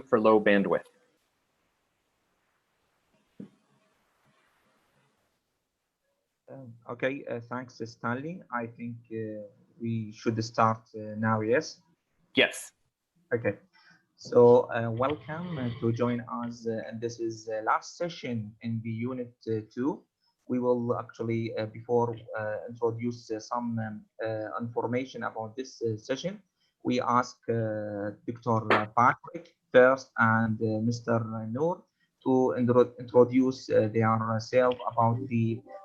for low bandwidth. Okay, thanks, Stanley. I think we should start now, yes? Yes. Okay, so welcome to join us. And this is the last session in the unit 2. We will actually, before introduce some information about this session, we ask Dr. Patrick first and Mr. Noor to introduce themselves about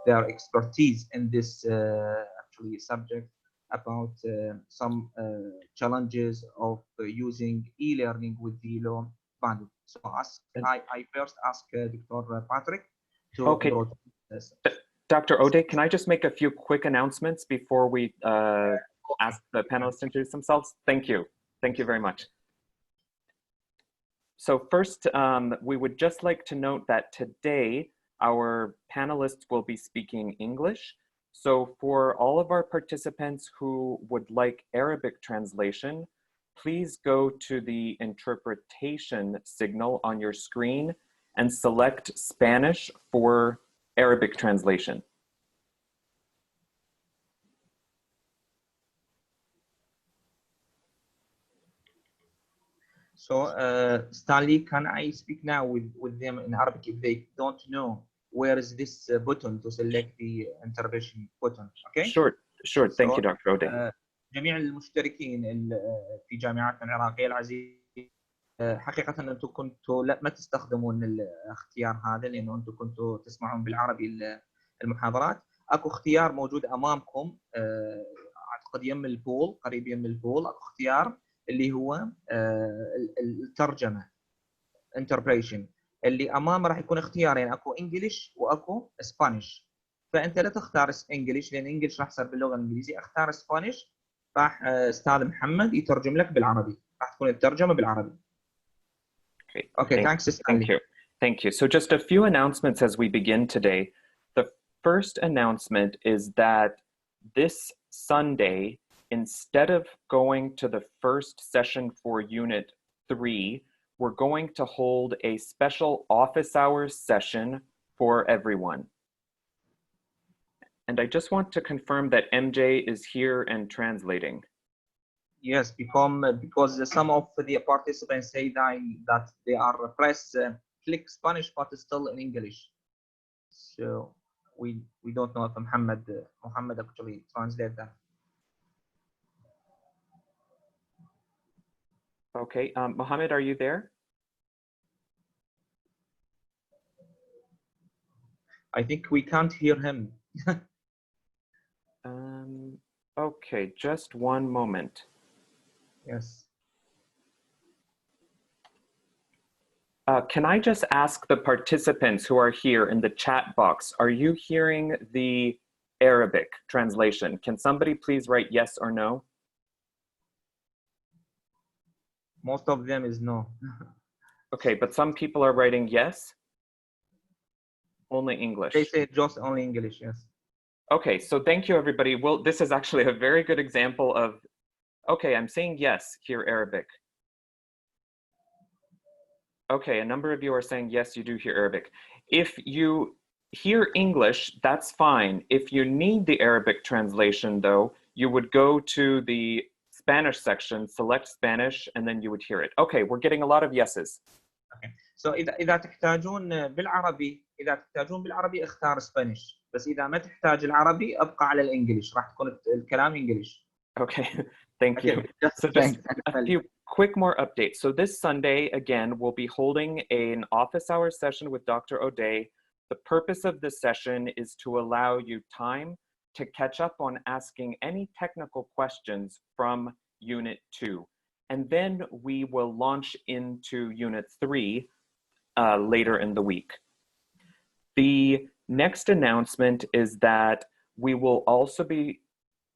their expertise in this actually subject, about some challenges of using e-learning with the low bandwidth. So I first ask Dr. Patrick to introduce this. Dr. O'Day, can I just make a few quick announcements before we ask the panelists to introduce themselves? Thank you. Thank you very much. So first, we would just like to note that today our panelists will be speaking English. So for all of our participants who would like Arabic translation, please go to the interpretation signal on your screen and select Spanish for Arabic translation. So Stanley, can I speak now with them in Arabic if they don't know where is this button to select the interpretation button? Okay? Sure. Thank you, Dr. O'Day. جميع المشتركين في جامعاتنا العراقية العزيزة، حقيقة أنتم كنتوا ما تستخدمون الاختيار هذا، لأنه أنتم كنتوا تسمعون بالعربي المحاضرات. أكو اختيار موجود أمامكم، أعتقد يم البول، قريب يم البول، أكو اختيار اللي هو الترجمة interpretation، اللي أمامه راح يكون اختيارين، أكو إنجليش وأكو إسبانيش. فأنت لا تختار إنجليش لأن إنجليش راح يصير باللغة الإنجليزية، اختار إسبانيش، راح أستاذ محمد يترجم لك بالعربي، راح تكون الترجمة بالعربي. Okay, thanks, Stanley. Thank you. So just a few announcements as we begin today. The first announcement is that this Sunday, instead of going to the first session for Unit 3, we're going to hold a special office hours session for everyone. And I just want to confirm that MJ is here and translating. Yes, because some of the participants say that they are click Spanish but still in English. So we don't know if Muhammad actually translate that. Okay, Mohammed, are you there? I think we can't hear him. Okay, just one moment. Yes. Can I just ask the participants who are here in the chat box, are you hearing the Arabic translation? Can somebody please write yes or no? Most of them is no. Okay, but some people are writing yes? Only English. They say just only English, yes. Okay, so thank you everybody. Well, this is actually a very good example of, okay, I'm saying yes, hear Arabic. Okay, a number of you are saying yes, you do hear Arabic. If you hear English, that's fine. If you need the Arabic translation though, you would go to the Spanish section, select Spanish, and then you would hear it. Okay, we're getting a lot of yeses. Okay. So إذا تحتاجون بالعربي اختار Spanish. بس إذا ما تحتاج العربي أبقى على الإنجليش، راح تكون الكلام إنجليش. Okay, thank you. So just a few quick more updates. So this Sunday, again, we'll be holding an office hours session with Dr. O'Day. The purpose of this session is to allow you time to catch up on asking any technical questions from Unit 2. And then we will launch into Unit 3 later in the week. The next announcement is that we will also be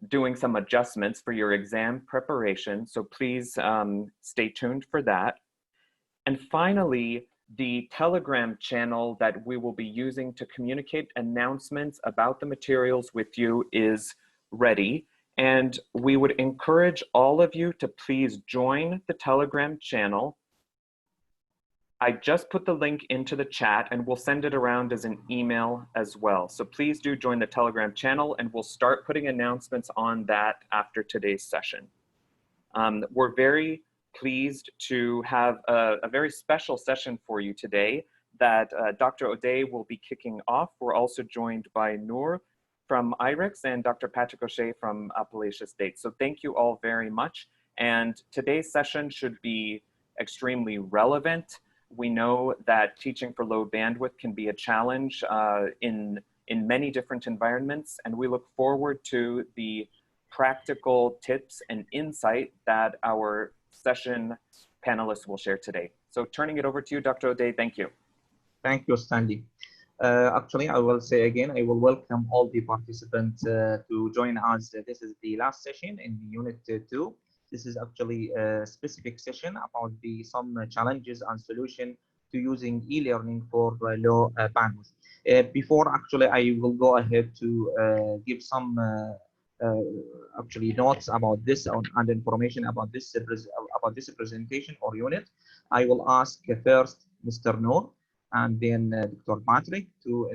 doing some adjustments for your exam preparation, so please stay tuned for that. And finally, the Telegram channel that we will be using to communicate announcements about the materials with you is ready. And we would encourage all of you to please join the Telegram channel. I just put the link into the chat and we'll send it around as an email as well. So please do join the Telegram channel and we'll start putting announcements on that after today's session. We're very pleased to have a very special session for you today that Dr. O'Day will be kicking off. We're also joined by Noor from IREX and Dr. Patrick O'Shea from Appalachia State. So thank you all very much. And today's session should be extremely relevant. We know that teaching for low bandwidth can be a challenge in many different environments, and we look forward to the practical tips and insight that our session panelists will share today. So turning it over to you, Dr. O'Day, thank you. Thank you, Stanley. Actually, I will say again, I will welcome all the participants to join us. This is the last session in Unit 2. This is actually a specific session about some challenges and solution to using e-learning for low bandwidth. Before actually, I will go ahead to give some actually notes about this and information about this presentation or unit. I will ask first Mr. Noor and then Dr. Patrick to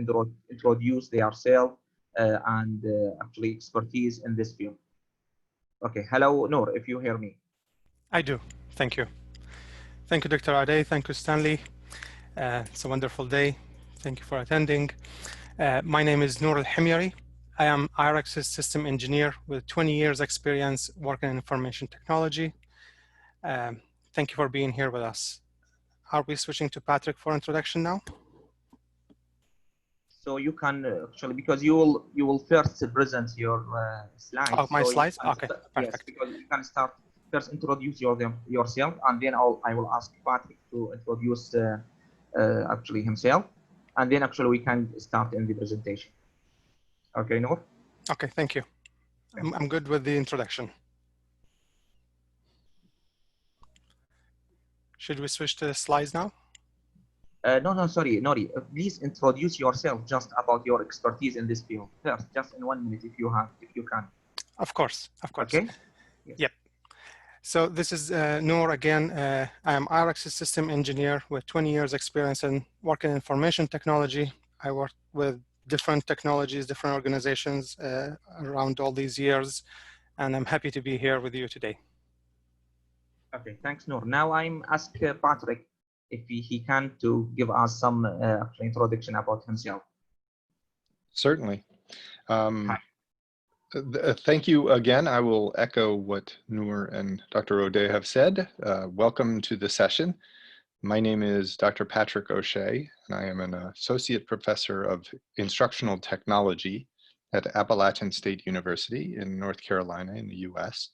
introduce themselves and actually expertise in this field. Okay, hello, Noor, if you hear me. I do, thank you. Thank you, Dr. O'Day, thank you, Stanley. It's a wonderful day. Thank you for attending. My name is Noor Al-Himyari. I am IREX's system engineer with 20 years experience working in information technology. Thank you for being here with us. Are we switching to Patrick for introduction now? So you can actually, because you will first present your slides. Oh, my so slides? Okay, perfect. perfect. Yes, because you can start first introduce yourself, and then I will ask Patrick to introduce actually himself, and then actually we can start in the presentation. Okay, Noor? Okay, thank you. I'm good with the introduction. Should we switch to the slides now? No, sorry, Nori. Please introduce yourself just about your expertise in this field first, just in 1 minute if you can. Of course, of course. Okay. Yes. Yep. So this is Noor again. I am IREX's system engineer with 20 years experience in working in information technology. I worked with different technologies, different organizations around all these years, and I'm happy to be here with you today. Okay, thanks, Noor. Now I'm asking Patrick if he can to give us some introduction about himself. Certainly. Thank you again. I will echo what Noor and Dr. O'Day have said. Welcome to the session. My name is Dr. Patrick O'Shea, and I am an associate professor of instructional technology at Appalachian State University in North Carolina in the US.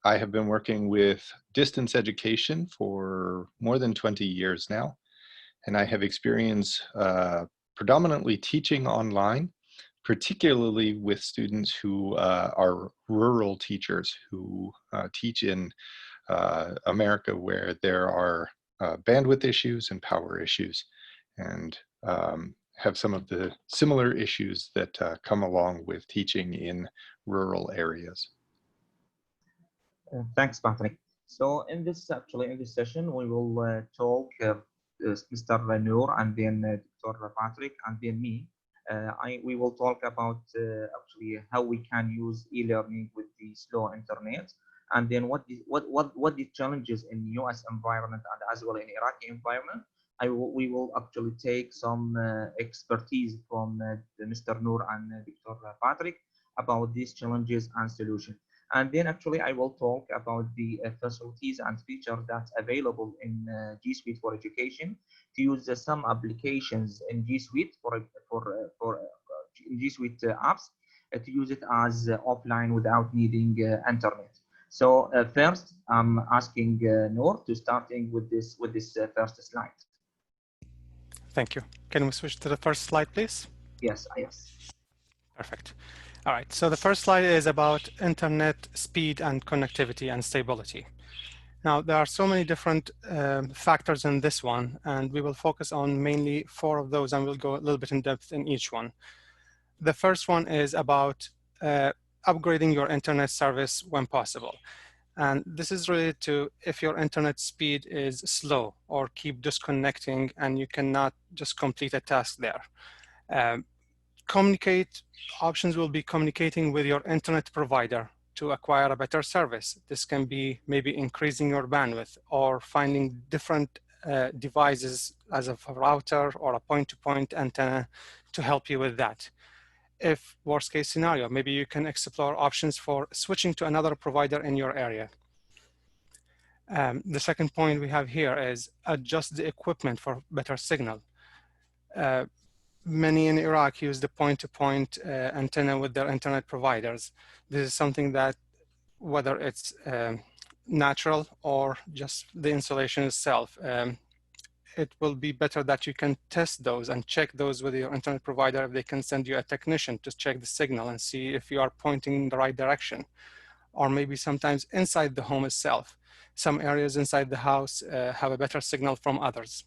I have been working with distance education for more than 20 years now, and I have experience predominantly teaching online, particularly with students who are rural teachers who teach in America where there are bandwidth issues and power issues, and have some of the similar issues that come along with teaching in rural areas. Thanks, Patrick. So in this session, we will talk Mr. Noor and then Dr. Patrick and then me. We will talk about actually how we can use e-learning with the slow internet, and then what the challenges in US environment and as well in Iraqi environment. We will actually take some expertise from Mr. Noor and Dr. Patrick about these challenges and solutions. And then actually I will talk about the facilities and features that's available in G Suite for Education to use some applications in G Suite for G Suite apps to use it as offline without needing internet. So first, I'm asking Noor to starting with this first slide. Thank you. Can we switch to the first slide, please? Yes, yes. Perfect. All right, so the first slide is about internet speed and connectivity and stability. Now, there are so many different factors in this one, and we will focus on mainly 4 of those, and we'll go a little bit in depth in each one. The first one is about upgrading your internet service when possible. And this is related to if your internet speed is slow or keep disconnecting and you cannot just complete a task there. Options will be communicating with your internet provider to acquire a better service. This can be maybe increasing your bandwidth or finding different devices as a router or a point-to-point antenna to help you with that. If worst case scenario, maybe you can explore options for switching to another provider in your area. The second point we have here is adjust the equipment for better signal. Many in Iraq use the point-to-point antenna with their internet providers. This is something that, whether it's natural or just the installation itself, it will be better that you can test those and check those with your internet provider if they can send you a technician to check the signal and see if you are pointing in the right direction. Or maybe sometimes inside the home itself. Some areas inside the house have a better signal from others.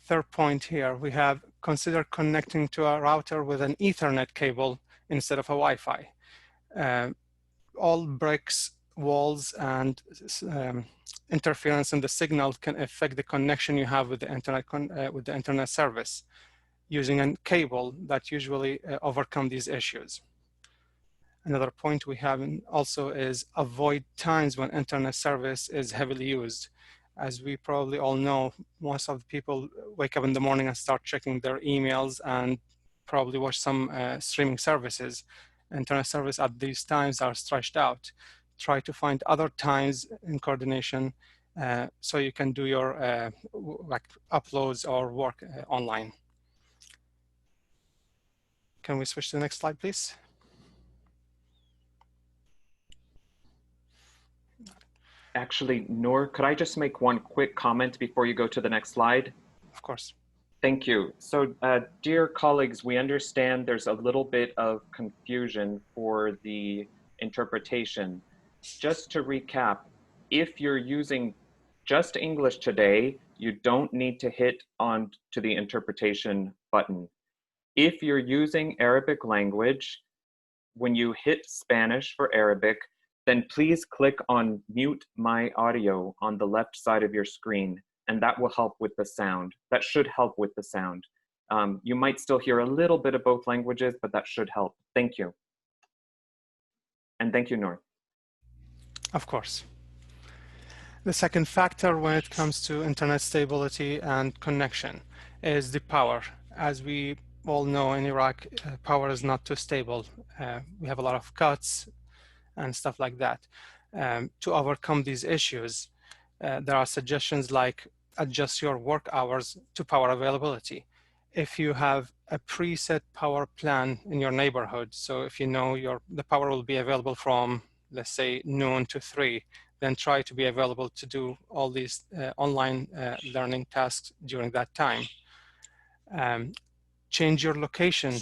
Third point here, we have consider connecting to a router with an Ethernet cable instead of a Wi-Fi. All bricks, walls, and interference in the signal can affect the connection you have with the internet service. Using a cable that usually overcome these issues. Another point we have also is avoid times when internet service is heavily used. As we probably all know, most of the people wake up in the morning and start checking their emails and probably watch some streaming services. Internet service at these times are stretched out. Try to find other times in coordination so you can do your like uploads or work online. Can we switch to the next slide, please? Actually, Noor, could I just make one quick comment before you go to the next slide? Of course. Thank you. So, dear colleagues, we understand there's a little bit of confusion for the interpretation. Just to recap, if you're using just English today, you don't need to hit on to the interpretation button. If you're using Arabic language, when you hit Spanish for Arabic, then please click on mute my audio on the left side of your screen, and that will help with the sound. That should help with the sound. You might still hear a little bit of both languages, but that should help. Thank you. And thank you, Noor. Of course. The second factor when it comes to internet stability and connection is the power. As we all know, in Iraq, power is not too stable. We have a lot of cuts and stuff like that. To overcome these issues, there are suggestions like adjust your work hours to power availability. If you have a preset power plan in your neighborhood, so if you know the power will be available from, let's say, noon to 3, then try to be available to do all these online learning tasks during that time. Change your location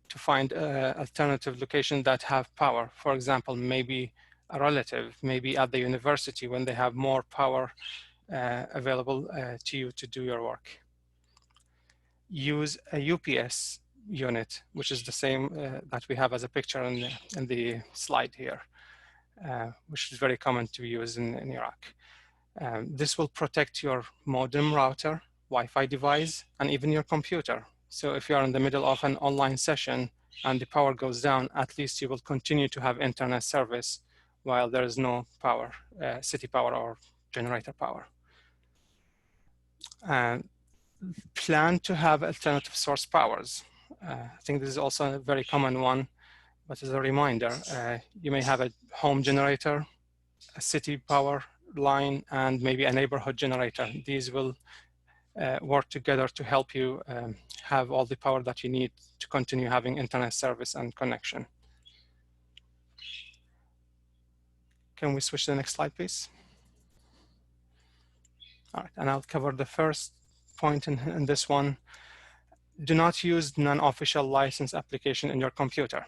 to find alternative locations that have power. For example, maybe a relative, maybe at the university when they have more power available to you to do your work. Use a UPS unit, which is the same that we have as a picture in the slide here, which is very common to use in Iraq. This will protect your modem, router, Wi-Fi device, and even your computer. So if you are in the middle of an online session and the power goes down, at least you will continue to have internet service while there is no power, city power or generator power. Plan to have alternative source powers. I think this is also a very common one, but as a reminder, you may have a home generator, a city power line, and maybe a neighborhood generator. These will work together to help you have all the power that you need to continue having internet service and connection. Can we switch to the next slide, please? All right, and I'll cover the first point in this one. Do not use non-official license application in your computer.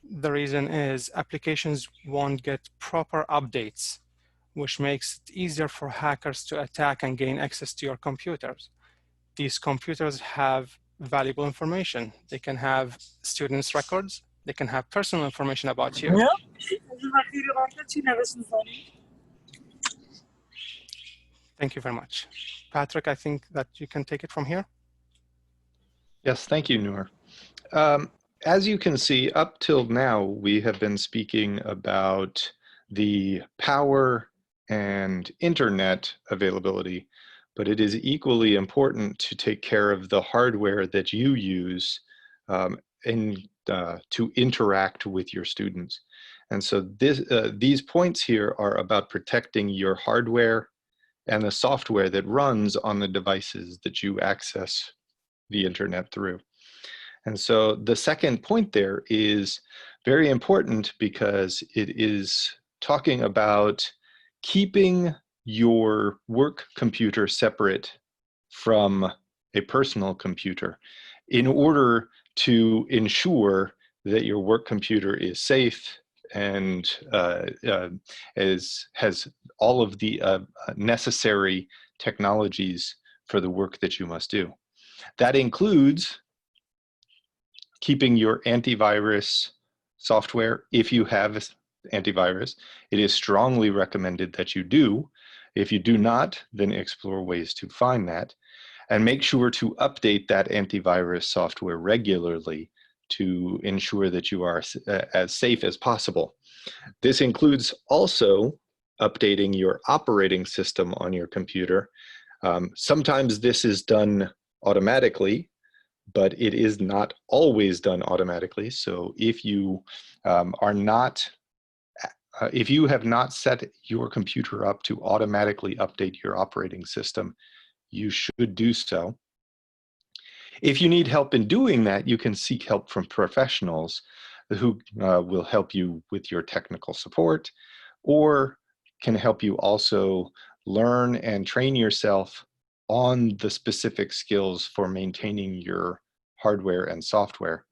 The reason is applications won't get proper updates, which makes it easier for hackers to attack and gain access to your computers. These computers have valuable information. They can have students' records, They can have personal information about you. Thank you very much. Patrick, I think that you can take it from here. Yes, thank you, Noor. As you can see, up till now, we have been speaking about the power and internet availability, but it is equally important to take care of the hardware that you use to interact with your students. And so these points here are about protecting your hardware and the software that runs on the devices that you access the internet through. And so the second point there is very important because it is talking about keeping your work computer separate from a personal computer in order to ensure that your work computer is safe and has all of the necessary technologies for the work that you must do. That includes keeping your antivirus software, if you have antivirus. It is strongly recommended that you do. If you do not, then explore ways to find that. And make sure to update that antivirus software regularly to ensure that you are as safe as possible. This includes also updating your operating system on your computer. Sometimes this is done automatically, but it is not always done automatically. So if you if you have not set your computer up to automatically update your operating system, you should do so. If you need help in doing that, you can seek help from professionals who will help you with your technical support, or can help you also learn and train yourself on the specific skills for maintaining your hardware and software.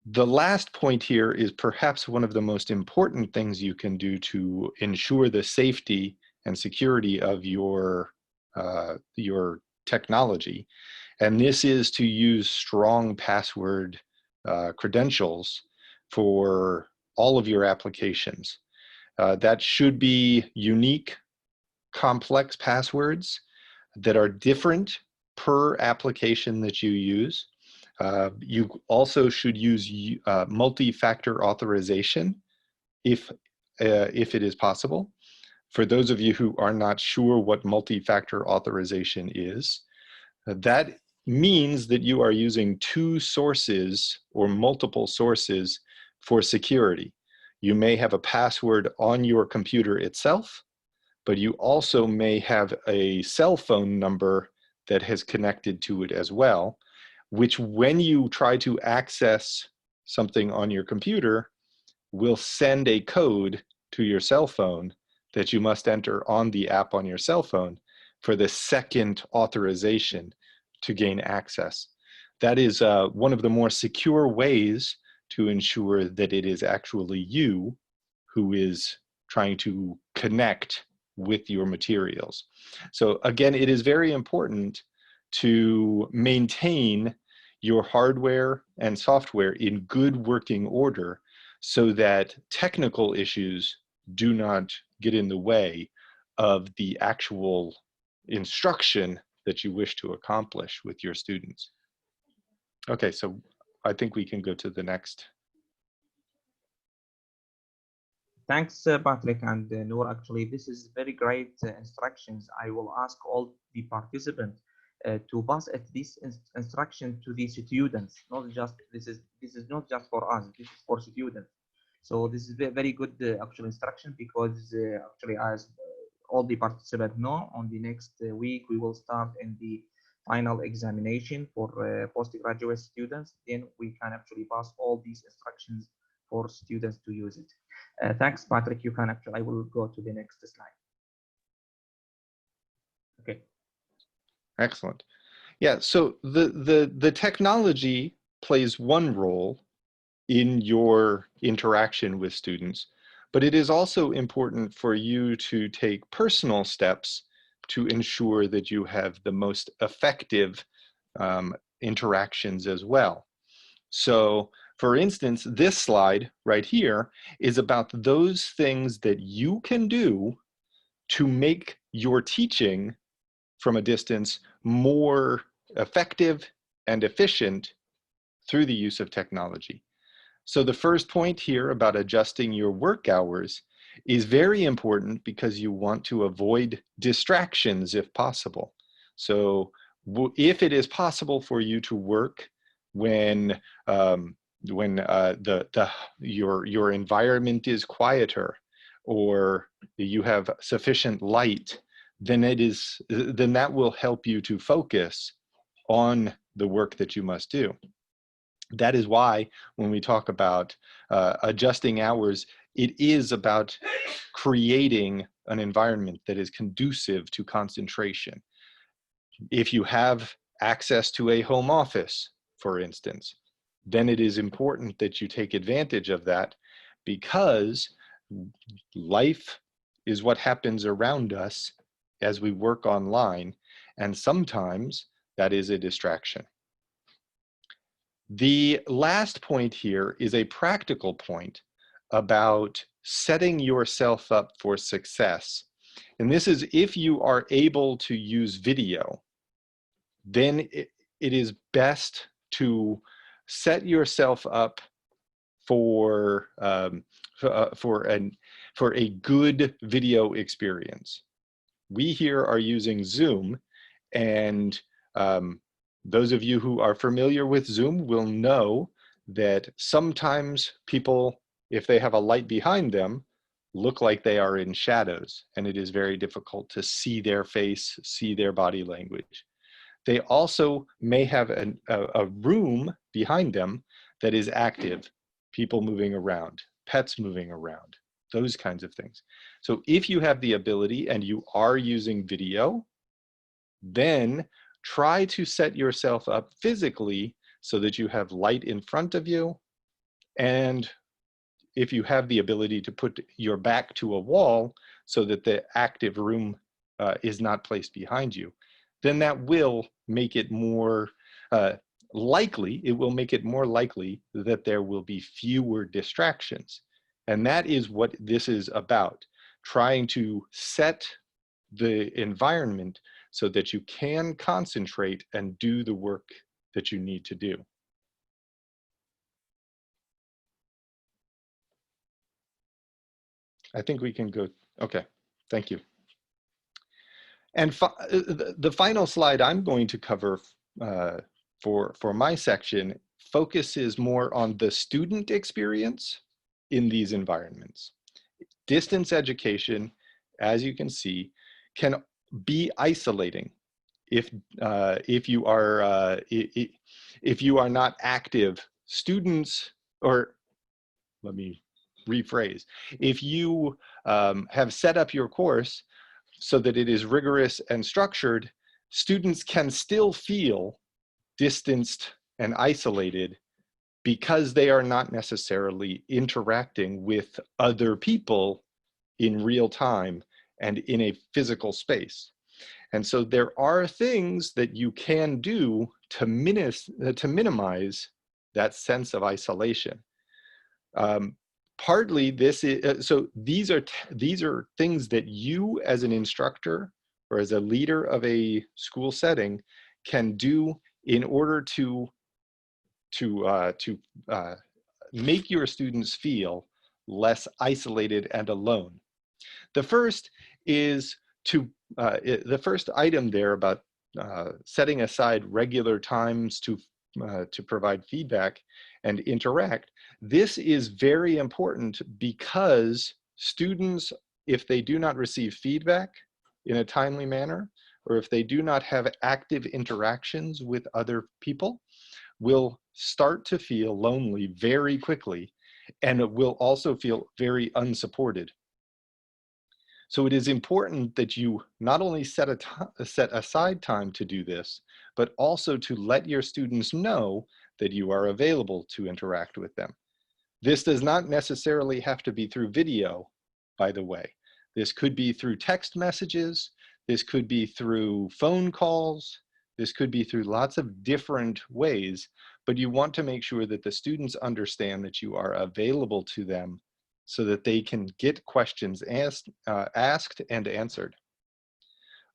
The last point here is perhaps one of the most important things you can do to ensure the safety and security of your technology. And this is to use strong password credentials for all of your applications. That should be unique, complex passwords that are different per application that you use. You also should use multi-factor authorization if it is possible. For those of you who are not sure what multi-factor authorization is, that means that you are using two sources or multiple sources for security. You may have a password on your computer itself, but you also may have a cell phone number that has connected to it as well, which when you try to access something on your computer will send a code to your cell phone that you must enter on the app on your cell phone for the second authorization to gain access. That is one of the more secure ways to ensure that it is actually you who is trying to connect with your materials. So again, it is very important to maintain your hardware and software in good working order so that technical issues do not get in the way of the actual instruction that you wish to accomplish with your students. Okay, so I think we can go to the next. Thanks, Patrick and Noor. Actually, this is very great instructions. I will ask all the participants to pass these instructions to the students. Not just this is not just for us. This is for students. So this is very good actual instruction, because actually, as all the participants know, on the next week we will start in the final examination for postgraduate students. Then we can actually pass all these instructions for students to use it. Thanks, Patrick. You can actually, I will go to the next slide. Okay. Excellent. Yeah, so the technology plays one role in your interaction with students, but it is also important for you to take personal steps to ensure that you have the most effective interactions as well. So, For instance, this slide right here is about those things that you can do to make your teaching from a distance more effective and efficient through the use of technology. So the first point here about adjusting your work hours is very important because you want to avoid distractions if possible. So if it is possible for you to work when your environment is quieter or you have sufficient light, then that will help you to focus on the work that you must do. That is why when we talk about adjusting hours, it is about creating an environment that is conducive to concentration. If you have access to a home office, for instance, then it is important that you take advantage of that, because life is what happens around us as we work online, and sometimes that is a distraction. The last point here is a practical point about setting yourself up for success. And this is, if you are able to use video, then it is best to set yourself up for a good video experience. We here are using Zoom, and those of you who are familiar with Zoom will know that sometimes people, if they have a light behind them, look like they are in shadows, and it is very difficult to see their face, see their body language. They also may have a room behind them that is active, people moving around, pets moving around, those kinds of things. So if you have the ability and you are using video, then try to set yourself up physically so that you have light in front of you. And if you have the ability to put your back to a wall so that the active room is not placed behind you, then that will make it more likely, that there will be fewer distractions. And that is what this is about, trying to set the environment so that you can concentrate and do the work that you need to do. I think we can go, okay, thank you. And the final slide I'm going to cover for my section focuses more on the student experience in these environments. Distance education, as you can see, can be isolating if you are not active. Students, or let me rephrase, if you have set up your course so that it is rigorous and structured, students can still feel distanced and isolated because they are not necessarily interacting with other people in real time and in a physical space. And so there are things that you can do to minimize that sense of isolation. Partly this is, so these are things that you as an instructor or as a leader of a school setting can do in order to make your students feel less isolated and alone. The first is the first item there about setting aside regular times to provide feedback and interact. This is very important because students, if they do not receive feedback in a timely manner, or if they do not have active interactions with other people, will start to feel lonely very quickly, and it will also feel very unsupported. So it is important that you not only set aside time to do this, but also to let your students know that you are available to interact with them. This does not necessarily have to be through video, by the way. This could be through text messages. This could be through phone calls. This could be through lots of different ways, but you want to make sure that the students understand that you are available to them so that they can get questions asked and answered.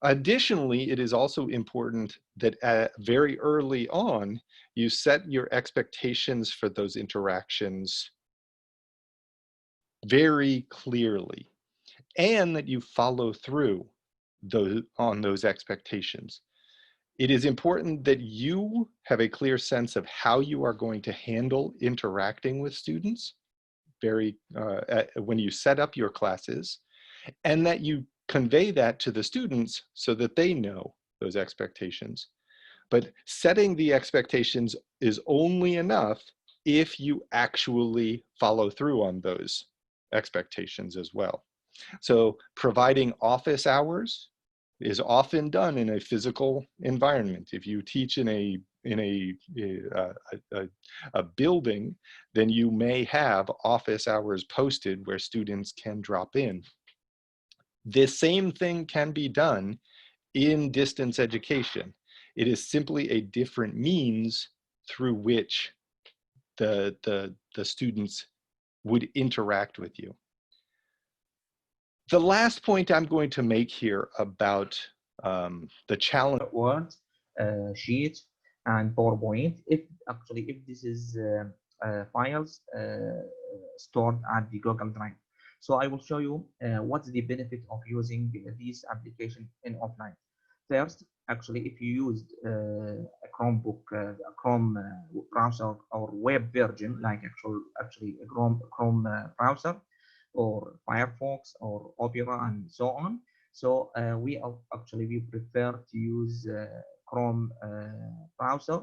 Additionally, it is also important that very early on, you set your expectations for those interactions very clearly, and that you follow through on those expectations. It is important that you have a clear sense of how you are going to handle interacting with students when you set up your classes, and that you convey that to the students so that they know those expectations. But setting the expectations is only enough if you actually follow through on those expectations as well. So providing office hours is often done in a physical environment. If you teach in a building, then you may have office hours posted where students can drop in. This same thing can be done in distance education. It is simply a different means through which the students would interact with you. The last point I'm going to make here about the challenge. Word, sheet, and PowerPoint. If this is files stored at the Google Drive. So I will show you what's the benefit of using these applications in offline. First, actually, if you used a Chromebook, a Chrome browser or web version, like actually a Chrome browser, or Firefox or Opera and so on. So we prefer to use Chrome browser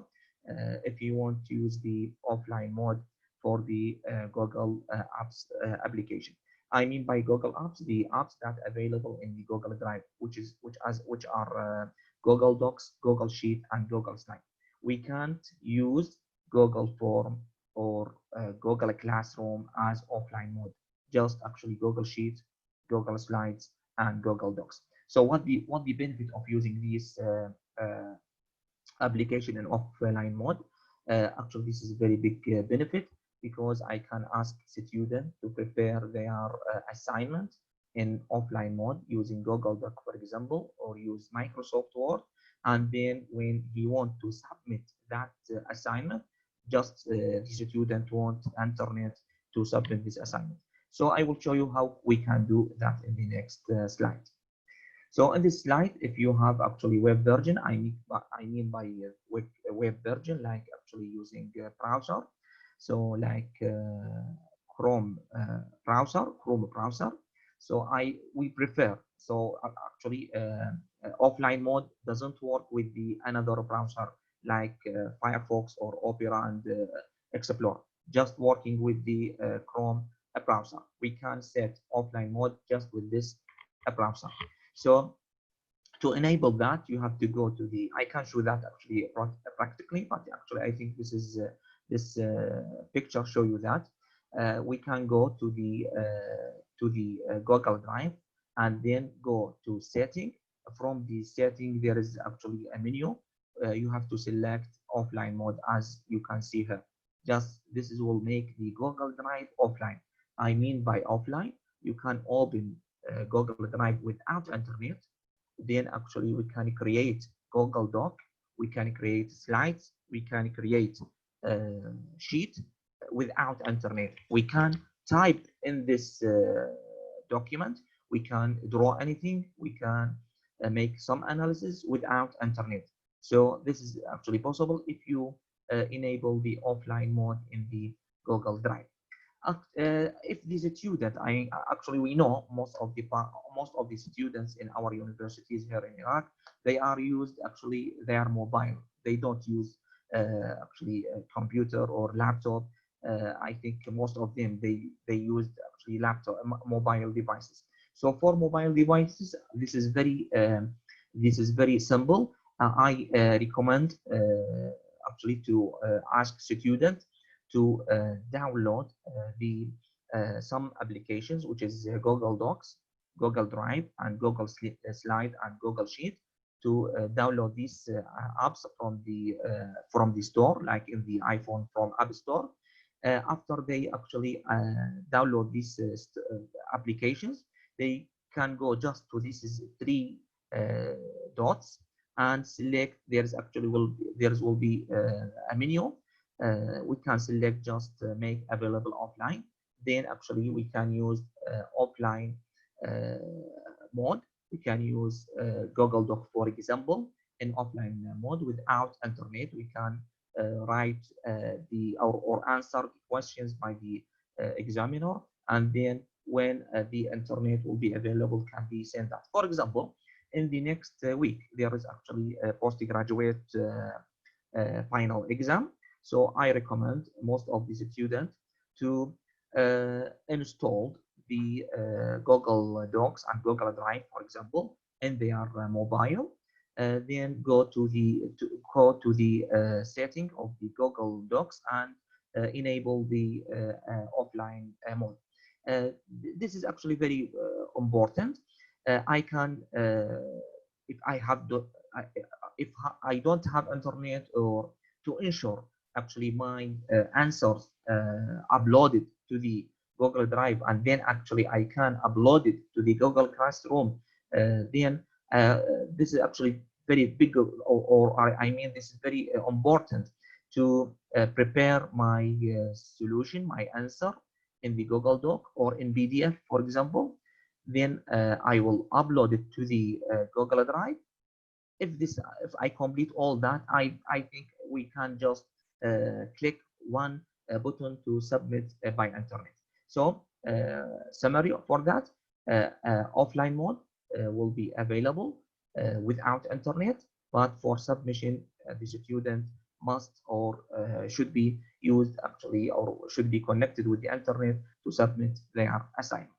if you want to use the offline mode for the Google Apps application. I mean by Google Apps, the apps that are available in the Google Drive, which are Google Docs, Google Sheet, and Google Slide. We can't use Google Form or Google Classroom as offline mode. Just actually Google Sheets, Google Slides, and Google Docs. So what the benefit of using these application in offline mode? Actually, this is a very big benefit, because I can ask student to prepare their assignment in offline mode using Google Doc, for example, or use Microsoft Word. And then when he wants to submit that assignment, just the student wants internet to submit this assignment. So I will show you how we can do that in the next slide. So in this slide, if you have actually web version, I mean by web version, like actually using browser. So like Chrome browser. So we prefer. So actually offline mode doesn't work with the another browser like Firefox or Opera and Explorer. Just working with the Chrome browser. We can set offline mode just with this browser. So to enable that, you have to go to the. I can show that actually practically, but actually I think this is this picture show you that. We can go to the Google Drive and then go to setting. From the setting, there is actually a menu. You have to select offline mode, as you can see here. Just this will make the Google Drive offline. I mean by offline, you can open Google Drive without internet. Then actually we can create Google Doc, we can create slides, we can create sheet without internet. We can type in this document, we can draw anything, we can make some analysis without internet. So this is actually possible if you enable the offline mode in the Google Drive. If the student, we know most of the students in our universities here in Iraq, they are used actually their mobile. They don't use actually a computer or laptop. I think most of them they used actually laptop mobile devices. So for mobile devices, this is very simple. I recommend actually to ask students to download some applications, which is Google Docs, Google Drive, and Google Slide and Google Sheet. to download these apps from the store, like in the iPhone from App Store. After they actually download these applications, they can go just to these three dots and select. There will be a menu. We can select just make available offline. Then actually we can use offline mode. We can use Google Doc, for example, in offline mode without internet. We can write or answer the questions by the examiner, and then when the internet will be available, can be sent out. For example, in the next week, there is actually a postgraduate final exam. So I recommend most of the students to install the Google Docs and Google Drive, for example, in their mobile. Then go to the setting of the Google Docs and enable the offline mode. This is actually very important. I can, if I don't have internet, or to ensure actually my answers uploaded to the Google Drive, and then actually I can upload it to the Google Classroom, then this is actually very big, I mean, this is very important to prepare my solution, my answer in the Google Doc or in PDF, for example. Then I will upload it to the Google Drive. If I complete all that, I think we can just click one button to submit by internet. So summary for that, offline mode will be available without internet, but for submission, the student must or should be used actually, or should be connected with the internet to submit their assignment.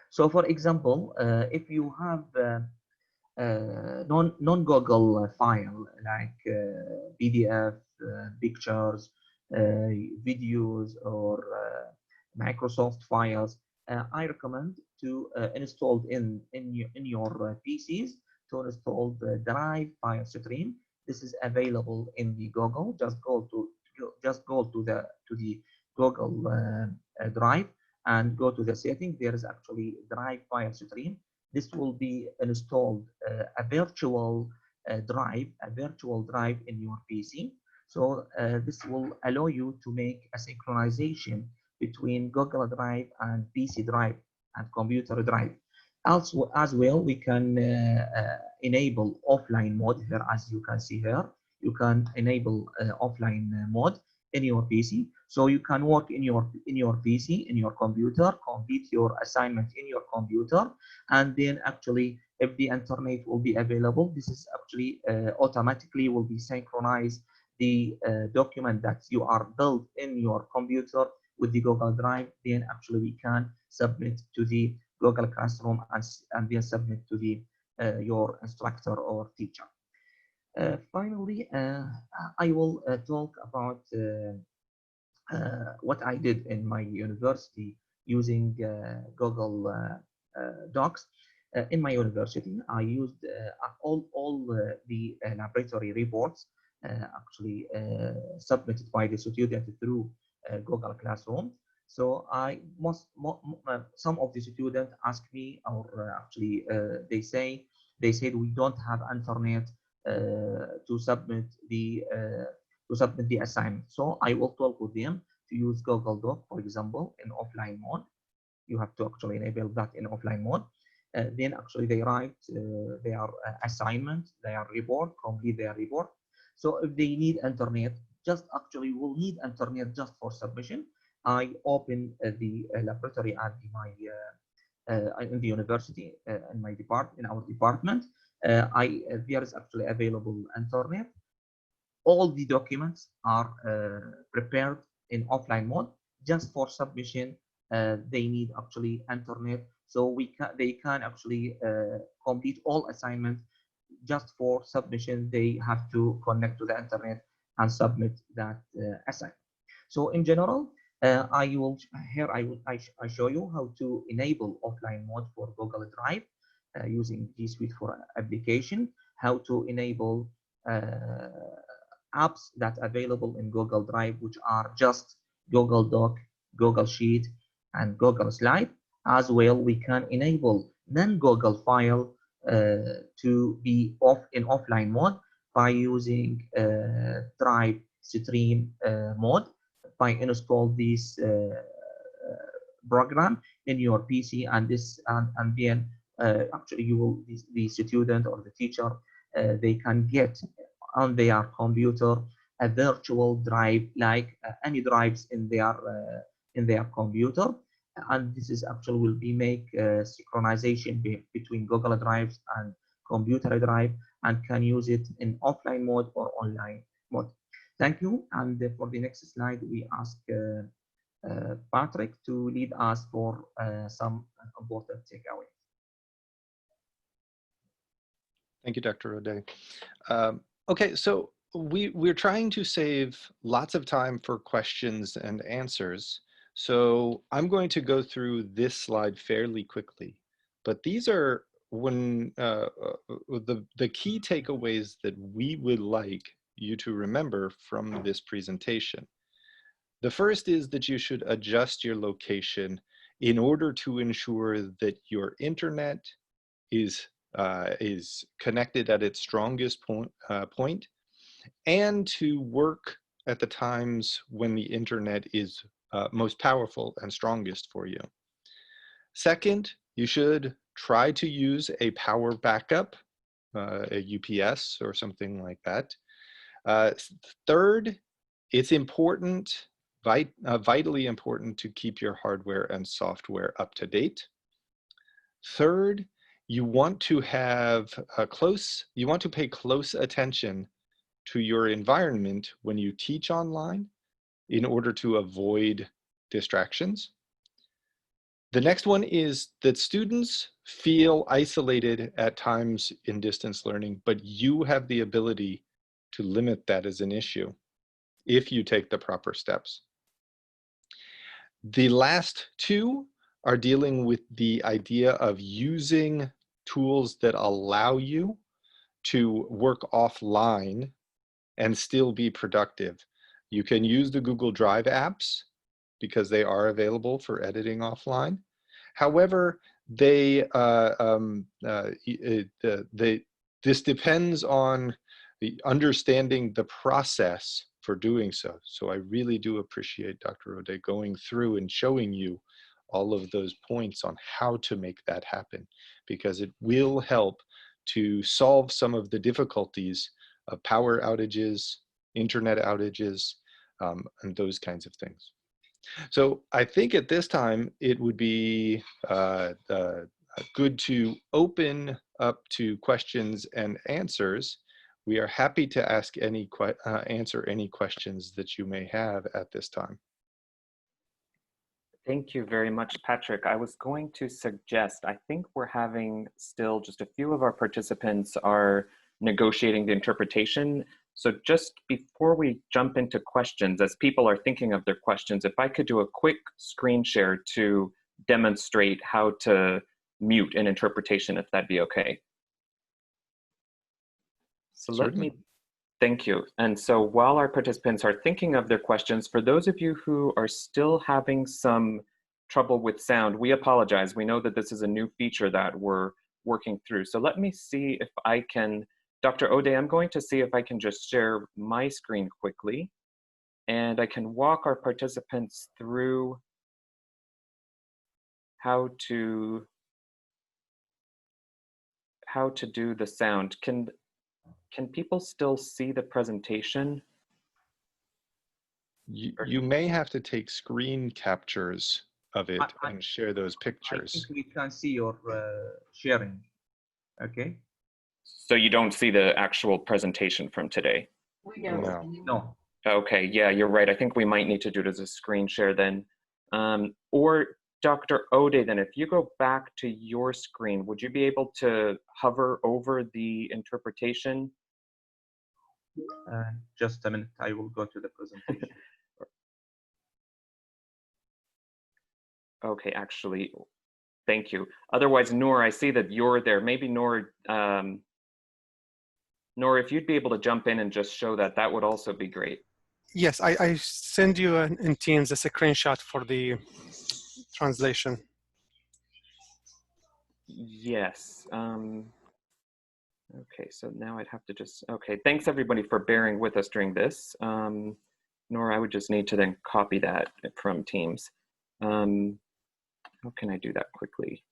So for example, if you have non-Google file like PDF, pictures, videos, or Microsoft files, I recommend to install in your PCs, to install the Drive file stream. This is available in the Google. Just go to the Google Drive and go to the setting. There is actually Drive file stream. This will be installed a virtual drive in your PC. So this will allow you to make a synchronization between Google Drive and PC Drive and computer drive. Also, as well, we can enable offline mode here. As you can see here, you can enable offline mode in your PC, so you can work in your PC, in your computer, complete your assignment in your computer, and then actually, if the internet will be available, this is actually automatically will be synchronized the document that you are built in your computer with the Google Drive. Then actually we can submit to the Google Classroom and then submit to the your instructor or teacher. Finally, I will talk about what I did in my university using Google Docs. In my university, I used all the laboratory reports actually submitted by the student through Google Classroom. So some of the students asked me, or actually they said we don't have internet to submit the assignment. So I will talk with them to use Google Doc, for example, in offline mode. You have to actually enable that in offline mode. Then actually they write their assignment, their report, complete their report. So if they need internet, just actually will need internet just for submission, I open the laboratory at in the university, in my department, in our department. There is actually available internet. All the documents are prepared in offline mode. Just for submission, they need actually internet, so they can actually complete all assignments. Just for submission, they have to connect to the internet and submit that assignment. So in general, I show you how to enable offline mode for Google Drive. using G Suite for application, how to enable apps that are available in Google Drive, which are just Google Doc, Google Sheet, and Google Slide. As well, we can enable non-Google file to be in offline mode by using Drive Stream mode, by install this program in your PC, and then actually you will, the student or the teacher, they can get on their computer a virtual drive like any drives in their computer, and this is actually will be make synchronization between Google Drives and computer drive, and can use it in offline mode or online mode. Thank you. And for the next slide, we ask Patrick to lead us for some important takeaways. Thank you, Dr. O'Day. Okay, so we're trying to save lots of time for questions and answers. So I'm going to go through this slide fairly quickly, but these are the key takeaways that we would like you to remember from this presentation. The first is that you should adjust your location in order to ensure that your internet is connected at its strongest point, and to work at the times when the internet is most powerful and strongest for you. Second, you should try to use a power backup, a UPS or something like that. Third, it's important, vitally important, to keep your hardware and software up to date. Third, you want to pay close attention to your environment when you teach online in order to avoid distractions. The next one is that students feel isolated at times in distance learning, but you have the ability to limit that as an issue if you take the proper steps. The last two are dealing with the idea of using tools that allow you to work offline and still be productive. You can use the Google Drive apps because they are available for editing offline. However, this depends on understanding the process for doing so. So I really do appreciate Dr. O'Day going through and showing you all of those points on how to make that happen, because it will help to solve some of the difficulties of power outages, internet outages, and those kinds of things. So I think at this time, it would be good to open up to questions and answers. We are happy to answer any questions that you may have at this time. Thank you very much, Patrick. I was going to suggest, I think we're having still just a few of our participants are negotiating the interpretation. So just before we jump into questions, as people are thinking of their questions, if I could do a quick screen share to demonstrate how to mute an interpretation, if that'd be okay. So Certainly. Thank you. And so while our participants are thinking of their questions, for those of you who are still having some trouble with sound, we apologize. We know that this is a new feature that we're working through. So let me see if I can, Dr. O'Day, I'm going to see if I can just share my screen quickly, and I can walk our participants through how to do the sound. Can people still see the presentation? You may have to take screen captures of it and share those pictures. I think we can see your sharing. Okay. So you don't see the actual presentation from today? No. Okay, yeah, you're right. I think we might need to do it as a screen share then. Or Dr. O'Day, then if you go back to your screen, would you be able to hover over the interpretation? Just a minute, I will go to the presentation. Okay, actually, Thank you. Otherwise, Noor, I see that you're there. Maybe Noor, Noor, if you'd be able to jump in and just show that, that would also be great. Yes, I send you in Teams a screenshot for the translation. Yes. Okay, so now I'd have to just, okay, thanks everybody for bearing with us during this. Nora, I would just need to then copy that from Teams. How can I do that quickly?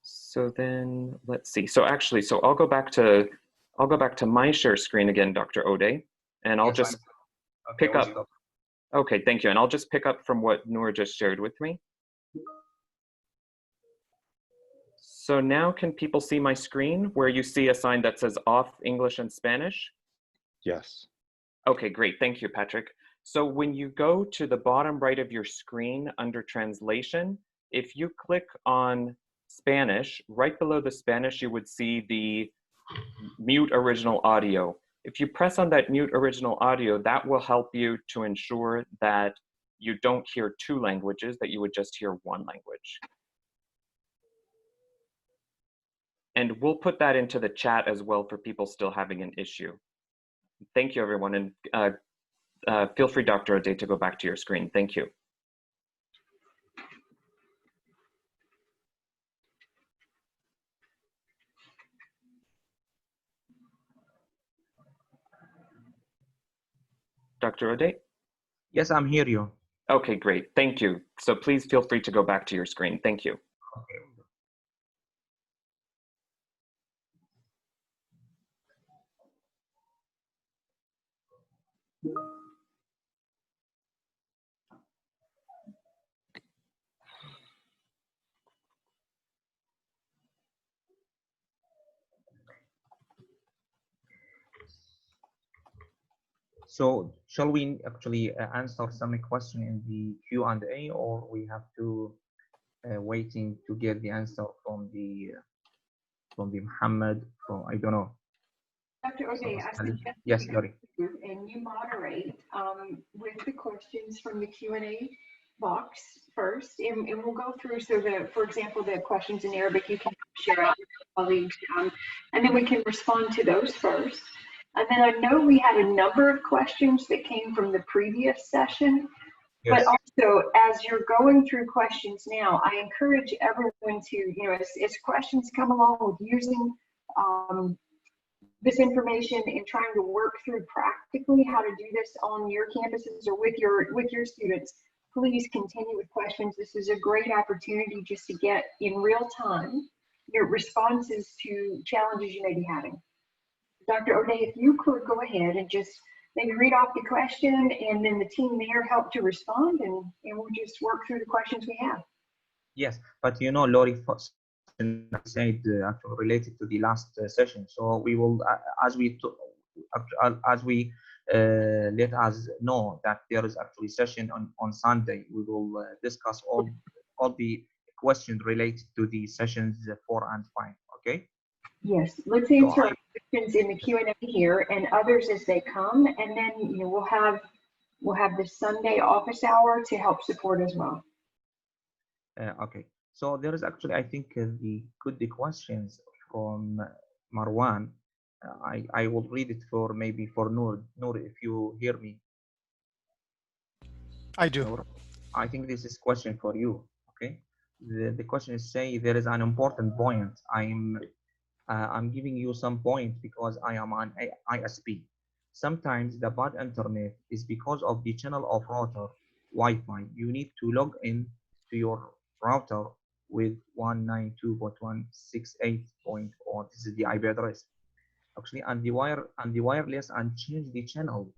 So then let's see. So actually, so I'll go back to my share screen again, Dr. O'Day, and I'll just pick up. Okay, thank you. And I'll just pick up from what Noor just shared with me. So now can people see my screen where you see a sign that says off English and Spanish? Yes. Okay, great. Thank you, Patrick. So when you go to the bottom right of your screen under translation, if you click on Spanish, right below the Spanish, you would see the mute original audio. If you press on that mute original audio, that will help you to ensure that you don't hear two languages, that you would just hear one language. And we'll put that into the chat as well for people still having an issue. Thank you, everyone. And feel free, Dr. O'Day, to go back to your screen. Thank you. Dr. O'Day? Yes, I'm hearing you. Okay, great. Thank you. So please feel free to go back to your screen. Thank you. Okay. So shall we actually answer some question in the Q&A, or we have to waiting to get the answer from the Muhammad? From I don't know. Dr. O'Day, I suggest yes, Lori. And you moderate with the questions from the Q&A box first, and we'll go through. So that, for example, the questions in Arabic, you can share out with colleagues, and then we can respond to those first. And then I know we had a number of questions that came from the previous session, yes. But also as you're going through questions now, I encourage everyone to, as questions come along with using this information and trying to work through practically how to do this on your campuses or with your students, please continue with questions. This is a great opportunity just to get in real time your responses to challenges you may be having. Dr. O'Day, if you could go ahead and just maybe read off the question, and then the team there help to respond, and we'll just work through the questions we have. Yes, but Lori said actually related to the last session. So we will, as we let us know that there is actually session on Sunday, we will discuss all the questions related to the sessions 4 and 5. Okay. Yes, let's answer our questions in the Q&A here, and others as they come, and then we'll have the Sunday office hour to help support as well. Okay, so there is actually, I think, the questions from Marwan. I will read it for Noor. Noor, if you hear me. I do. Noor, I think this is question for you. Okay, the question is say there is an important point. I'm giving you some points because I am on ISP. Sometimes the bad internet is because of the channel of router Wi-Fi. You need to log in to your router with 192.168.0. This is the IP address. Actually, and the wireless, and change the channel.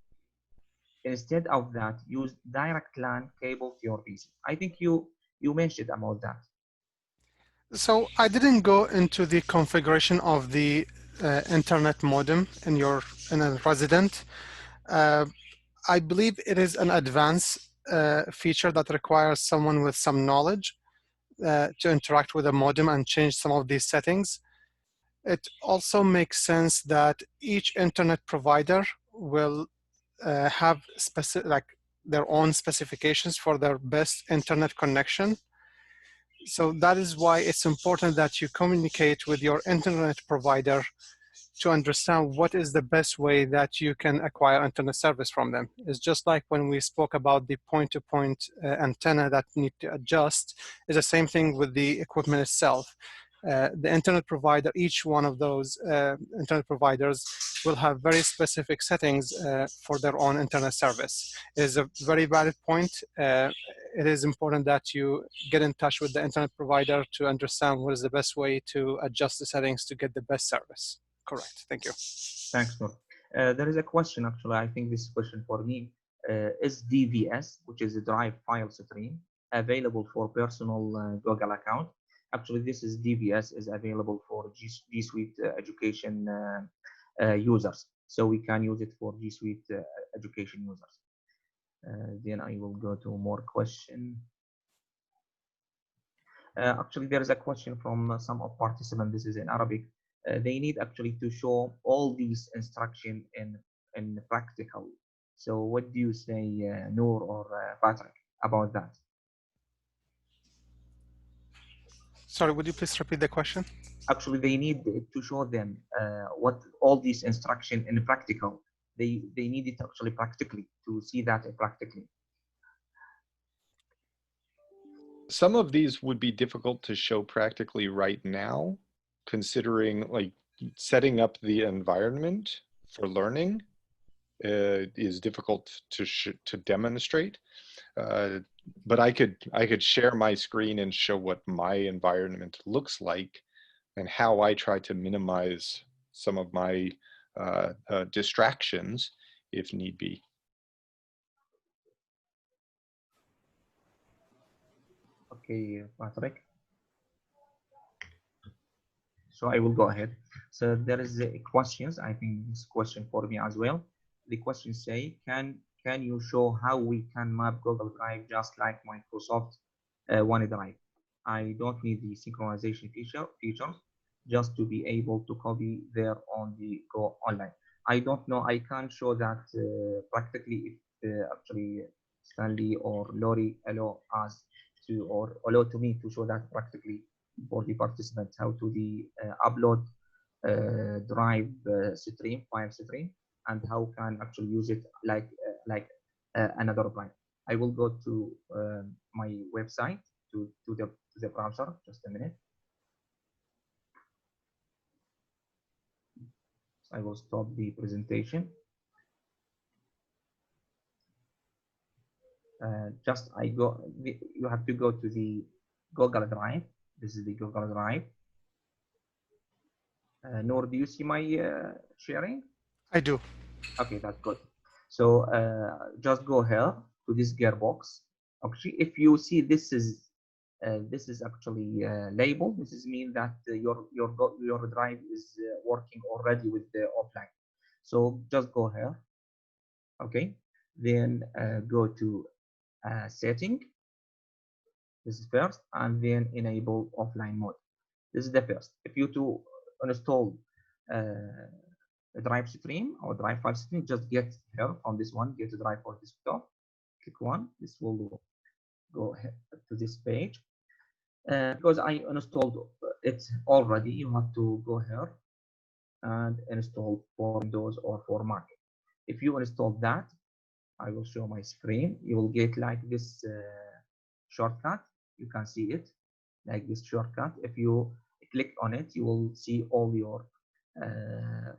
Instead of that, use direct LAN cable to your PC. I think you mentioned about that. So I didn't go into the configuration of the internet modem in a resident. I believe it is an advanced feature that requires someone with some knowledge to interact with a modem and change some of these settings. It also makes sense that each internet provider will have specific, their own specifications for their best internet connection. So that is why it's important that you communicate with your internet provider to understand what is the best way that you can acquire internet service from them. It's just like when we spoke about the point-to-point antenna that need to adjust. It's the same thing with the equipment itself. The internet provider, each one of those internet providers will have very specific settings for their own internet service. It is a very valid point. It is important that you get in touch with the internet provider to understand what is the best way to adjust the settings to get the best service. Correct. Thank you. Thanks, Noor. There is a question, actually, I think this question for me. Is DVS, which is a Drive File Stream, available for personal Google account? Actually, this is DVS is available for G Suite education users. So we can use it for G Suite education users. Then I will go to more question. Actually, there is a question from some of participants. This is in Arabic. They need actually to show all these instruction in practical. So what do you say, Noor or Patrick, about that? Sorry, would you please repeat the question? Actually, they need to show them what all these instruction in practical. They need it actually practically to see that practically. Some of these would be difficult to show practically right now, considering like setting up the environment for learning is difficult to demonstrate. But I could share my screen and show what my environment looks like and how I try to minimize some of my distractions if need be. Okay, Patrick. So I will go ahead. So there is questions. I think this question for me as well. The questions say, can you show how we can map Google Drive just like Microsoft OneDrive? I don't need the synchronization features just to be able to copy there on the Go Online. I don't know. I can't show that practically if actually Stanley or Lori allow us to or allow to me to show that practically for the participants how to the upload Drive stream, file stream, and how can actually use it like another Drive. I will go to my website to the browser. Just a minute. I will stop the presentation. You have to go to the Google Drive. This is the Google Drive. Noor, do you see my sharing? I do. Okay, that's good. So just go here to this gearbox. Actually, if you see this is actually labeled. This is mean that your drive is working already with the offline. So just go here. Okay, then go to setting. This is first, and then enable offline mode. This is the first. If you to install a Drive stream or Drive file stream, just get here on this one. Get a Drive for desktop. Click one. This will go to this page. Because I installed it already, you have to go here and install for Windows or for Mac. If you install that, I will show my screen. You will get like this shortcut. You can see it like this shortcut. If you click on it, you will see all your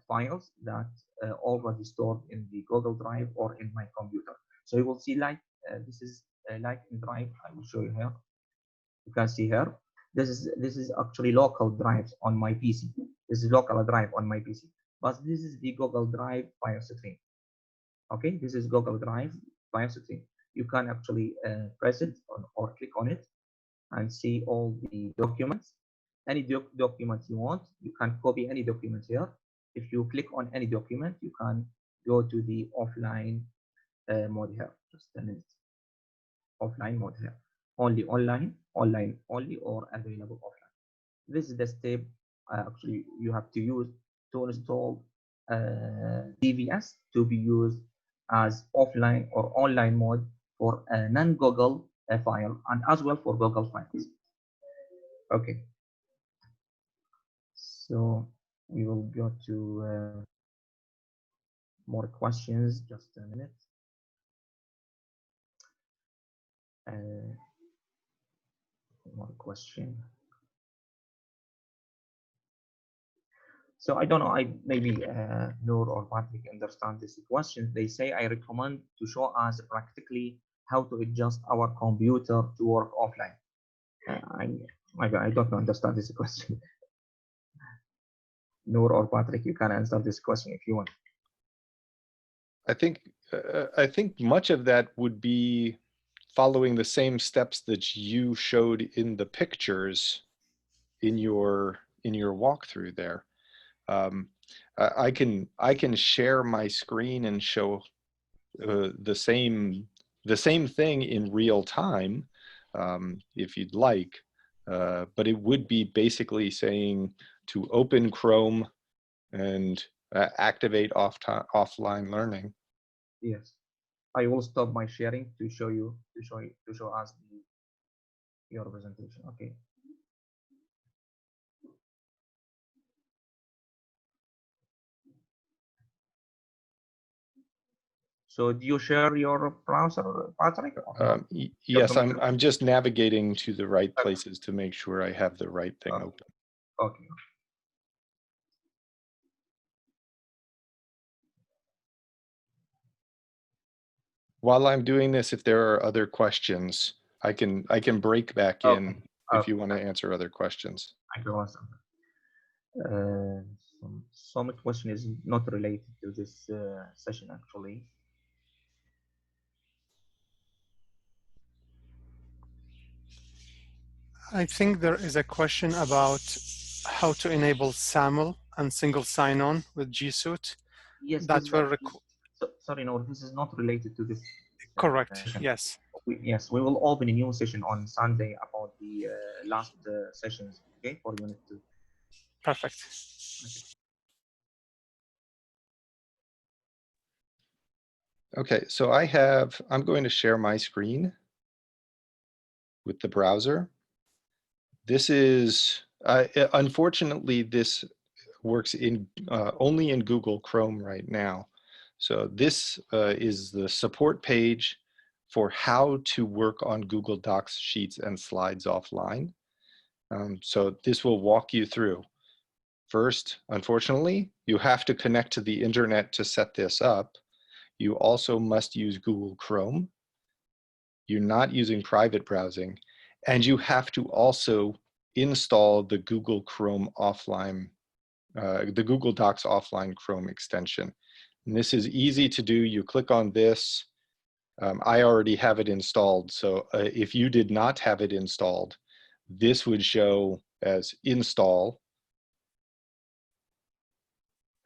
files that already stored in the Google Drive or in my computer. So you will see like this is like in Drive. I will show you here. You can see here. This is actually local drives on my PC. This is local drive on my PC. But this is the Google Drive file stream. Okay, this is Google Drive file stream. You can actually press it or click on it and see all the documents. Any documents you want, you can copy any document here. If you click on any document, you can go to the offline mode here. Just a minute. Offline mode here. Only online only, or available offline. This is the step actually you have to use to install DVS to be used as offline or online mode for a non-Google file and as well for Google Files. Okay. So we will go to more questions. Just a minute. More question. So I don't know, I maybe Noor or Patrick understand this question. They say, I recommend to show us practically how to adjust our computer to work offline. I don't understand this question. Noor or Patrick, you can answer this question if you want. I think much of that would be following the same steps that you showed in the pictures in your walkthrough there. I can share my screen and show the same thing in real time if you'd like, but it would be basically saying to open Chrome and activate offline learning. Yes, I will stop my sharing to show us your presentation. Okay. So do you share your browser, Patrick? Yes, I'm just navigating to the right places to make sure I have the right thing open. Okay. While I'm doing this, if there are other questions, I can break back in if you want to answer other questions. I can answer. Some question is not related to this session actually. I think there is a question about how to enable SAML and single sign-on with G Suite. Yes, that will sorry, no, this is not related to this. Correct. Yes. Yes, we will open a new session on Sunday about the last sessions. Okay, for Unit 2. Perfect. Okay, so I'm going to share my screen with the browser. This is, unfortunately, this works in only in Google Chrome right now. So this is the support page for how to work on Google Docs, Sheets, and Slides offline. So this will walk you through. First, unfortunately, you have to connect to the internet to set this up. You also must use Google Chrome. You're not using private browsing, and you have to also install the Google Chrome offline, the Google Docs offline Chrome extension. And this is easy to do. You click on this. I already have it installed. So if you did not have it installed, this would show as install.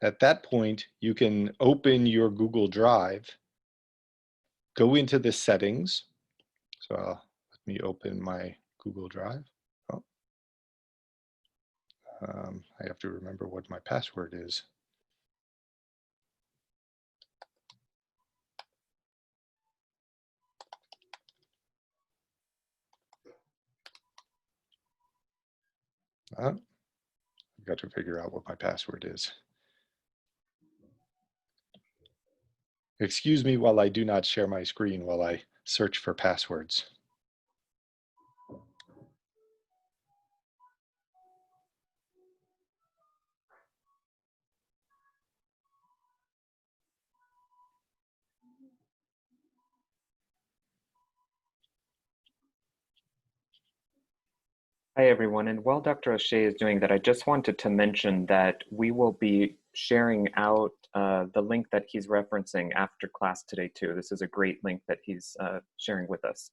At that point, you can open your Google Drive, go into the settings. So let me open my Google Drive. Oh. I have to remember what my password is. I've got to figure out what my password is. Excuse me while I do not share my screen while I search for passwords. Hi, everyone. And while Dr. O'Shea is doing that, I just wanted to mention that we will be sharing out the link that he's referencing after class today, too. This is a great link that he's sharing with us.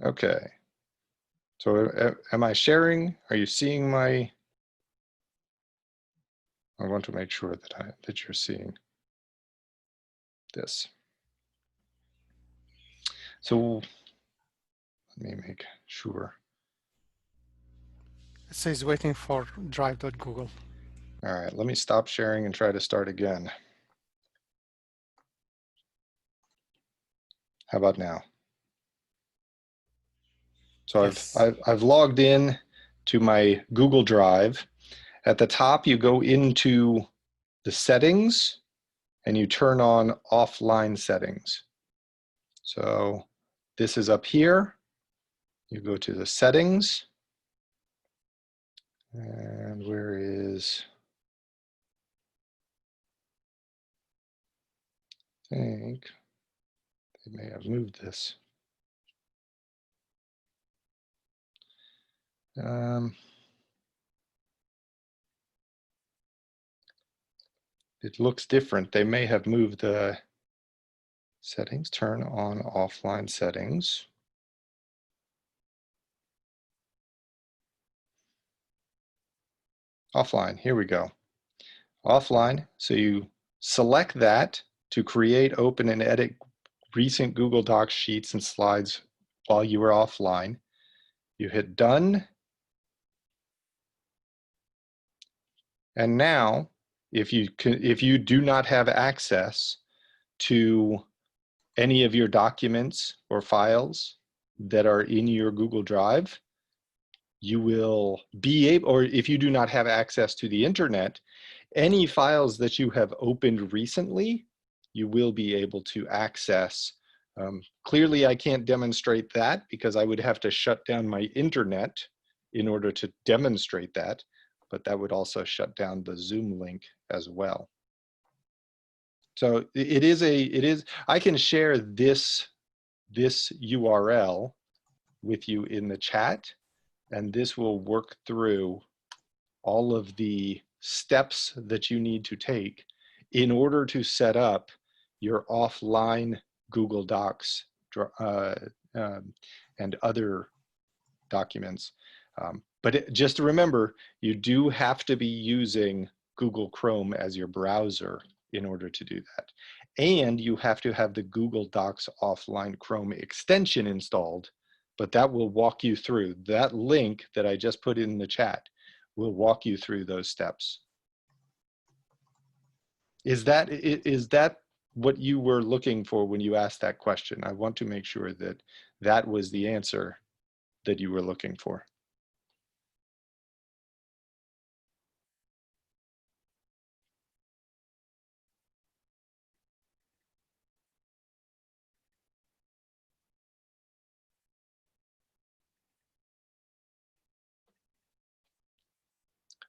Okay. So am I sharing? Are you seeing my? I want to make sure that you're seeing this. So let me make sure. It says waiting for drive.google. All right, let me stop sharing and try to start again. How about now? So Yes. I've logged in to my Google Drive. At the top, you go into the settings and you turn on offline settings. So this is up here. You go to the settings. And where is, I think they may have moved this. It looks different. They may have moved the settings, turn on offline settings. Offline, here we go. Offline, so you select that to create, open, and edit recent Google Docs sheets and slides while you were offline. You hit done. And now, if you do not have access to any of your documents or files that are in your Google Drive, you will be able, or if you do not have access to the internet, any files that you have opened recently, you will be able to access. Clearly, I can't demonstrate that because I would have to shut down my internet in order to demonstrate that, but that would also shut down the Zoom link as well. So I can share this URL with you in the chat, and this will work through all of the steps that you need to take in order to set up your offline Google Docs and other documents. But just remember, you do have to be using Google Chrome as your browser in order to do that. And you have to have the Google Docs offline Chrome extension installed, but that will walk you through. That link that I just put in the chat will walk you through those steps. Is that what you were looking for when you asked that question? I want to make sure that that was the answer that you were looking for.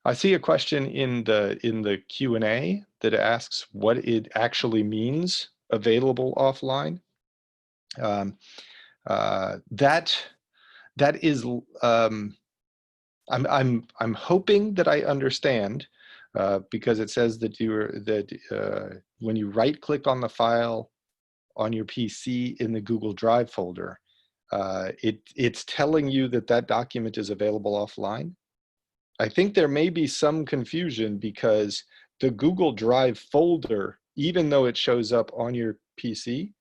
I see a question in the Q&A that asks what it actually means, available offline. That is, I'm hoping that I understand, because it says that when you right-click on the file on your PC in the Google Drive folder, it's telling you that that document is available offline. I think there may be some confusion because the Google Drive folder, even though it shows up on your PC,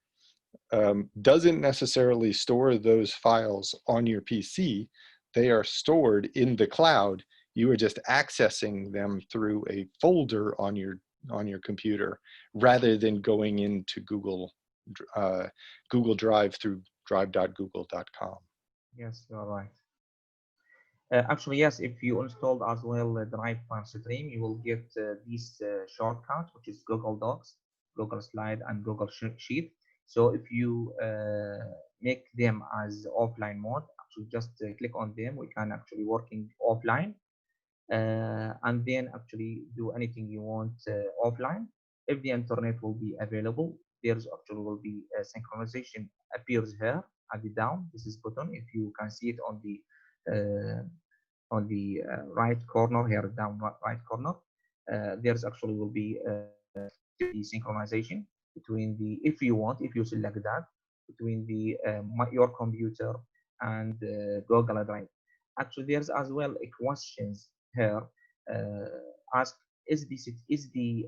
doesn't necessarily store those files on your PC. They are stored in the cloud. You are just accessing them through a folder on your computer rather than going into Google Drive through drive.google.com. Yes, you're right. Actually, yes, if you installed as well Drive Stream, you will get these shortcuts, which is Google Docs, Google Slide, and Google Sheet. So if you make them as offline mode, actually just click on them. We can actually working offline, and then actually do anything you want offline. If the internet will be available, there's actually will be a synchronization appears here at the down. This is button. If you can see it on the right corner here, down right corner, there's actually will be the synchronization between the, if you want, if you select that, between the your computer and Google Drive. Actually, there's as well a questions here ask is the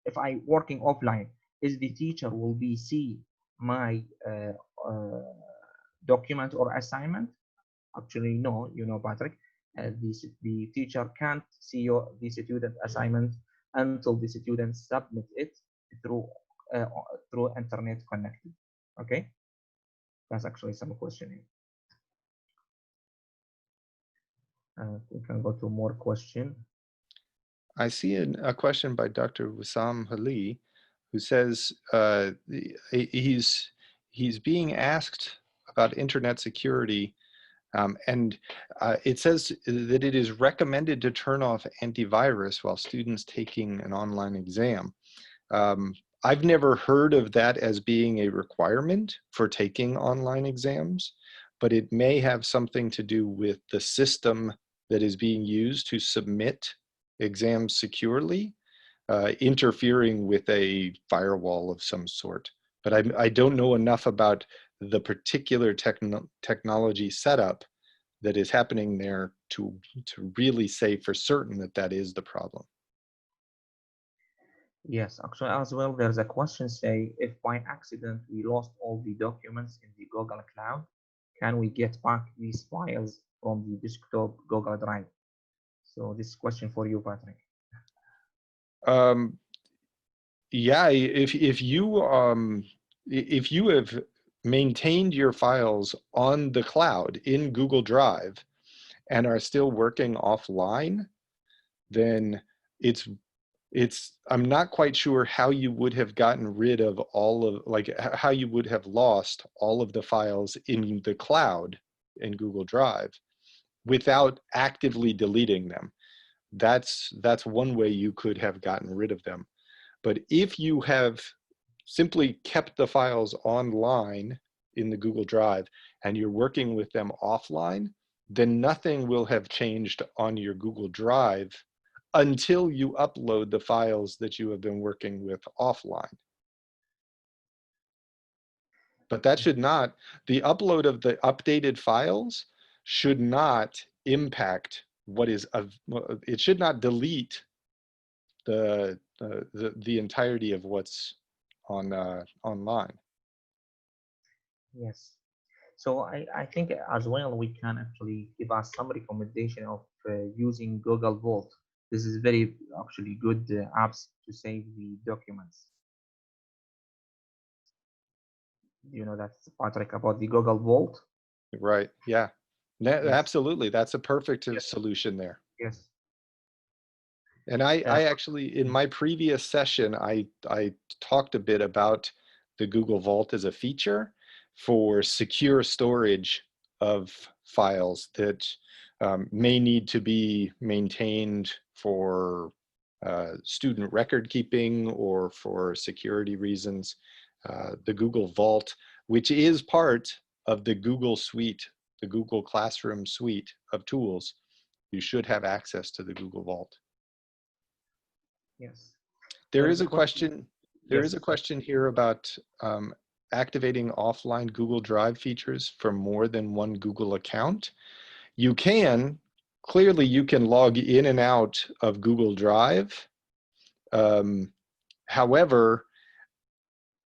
if I working offline, is the teacher will be see my document or assignment? Actually, no, Patrick. The teacher can't see the student assignment until the student submit it through through internet connected. Okay, that's actually some question. We can go to more question. I see a question by Dr. Wissam Hali, who says he's being asked about internet security, and it says that it is recommended to turn off antivirus while students taking an online exam. I've never heard of that as being a requirement for taking online exams, but it may have something to do with the system that is being used to submit exams securely, interfering with a firewall of some sort. But I don't know enough about the particular technology setup that is happening there to really say for certain that that is the problem. Yes, actually as well, there's a question say, if by accident we lost all the documents in the Google Cloud, can we get back these files from the desktop Google Drive? So this question for you, Patrick. Yeah, if you have maintained your files on the cloud in Google Drive and are still working offline, then I'm not quite sure how you would have gotten rid of all of, like, how you would have lost all of the files in the cloud in Google Drive without actively deleting them. That's one way you could have gotten rid of them. But if you have simply kept the files online in the Google Drive and you're working with them offline, then nothing will have changed on your Google Drive until you upload the files that you have been working with offline. But that should not, the upload of the updated files should not impact what is, it should not delete the entirety of what's on online. Yes. So I think as well we can actually give us some recommendation of using Google Vault. This is very actually good apps to save the documents. You know that, Patrick, about the Google Vault? Right. Yeah. Yes. Absolutely. That's a perfect Yes. solution there. Yes. And I actually, in my previous session, I talked a bit about the Google Vault as a feature for secure storage of files that may need to be maintained for student record keeping or for security reasons. The Google Vault, which is part of the Google suite, the Google Classroom suite of tools, you should have access to the Google Vault. Yes. There is a question. There is Yes. a question here about activating offline Google Drive features for more than one Google account. You can, clearly you can log in and out of Google Drive. However,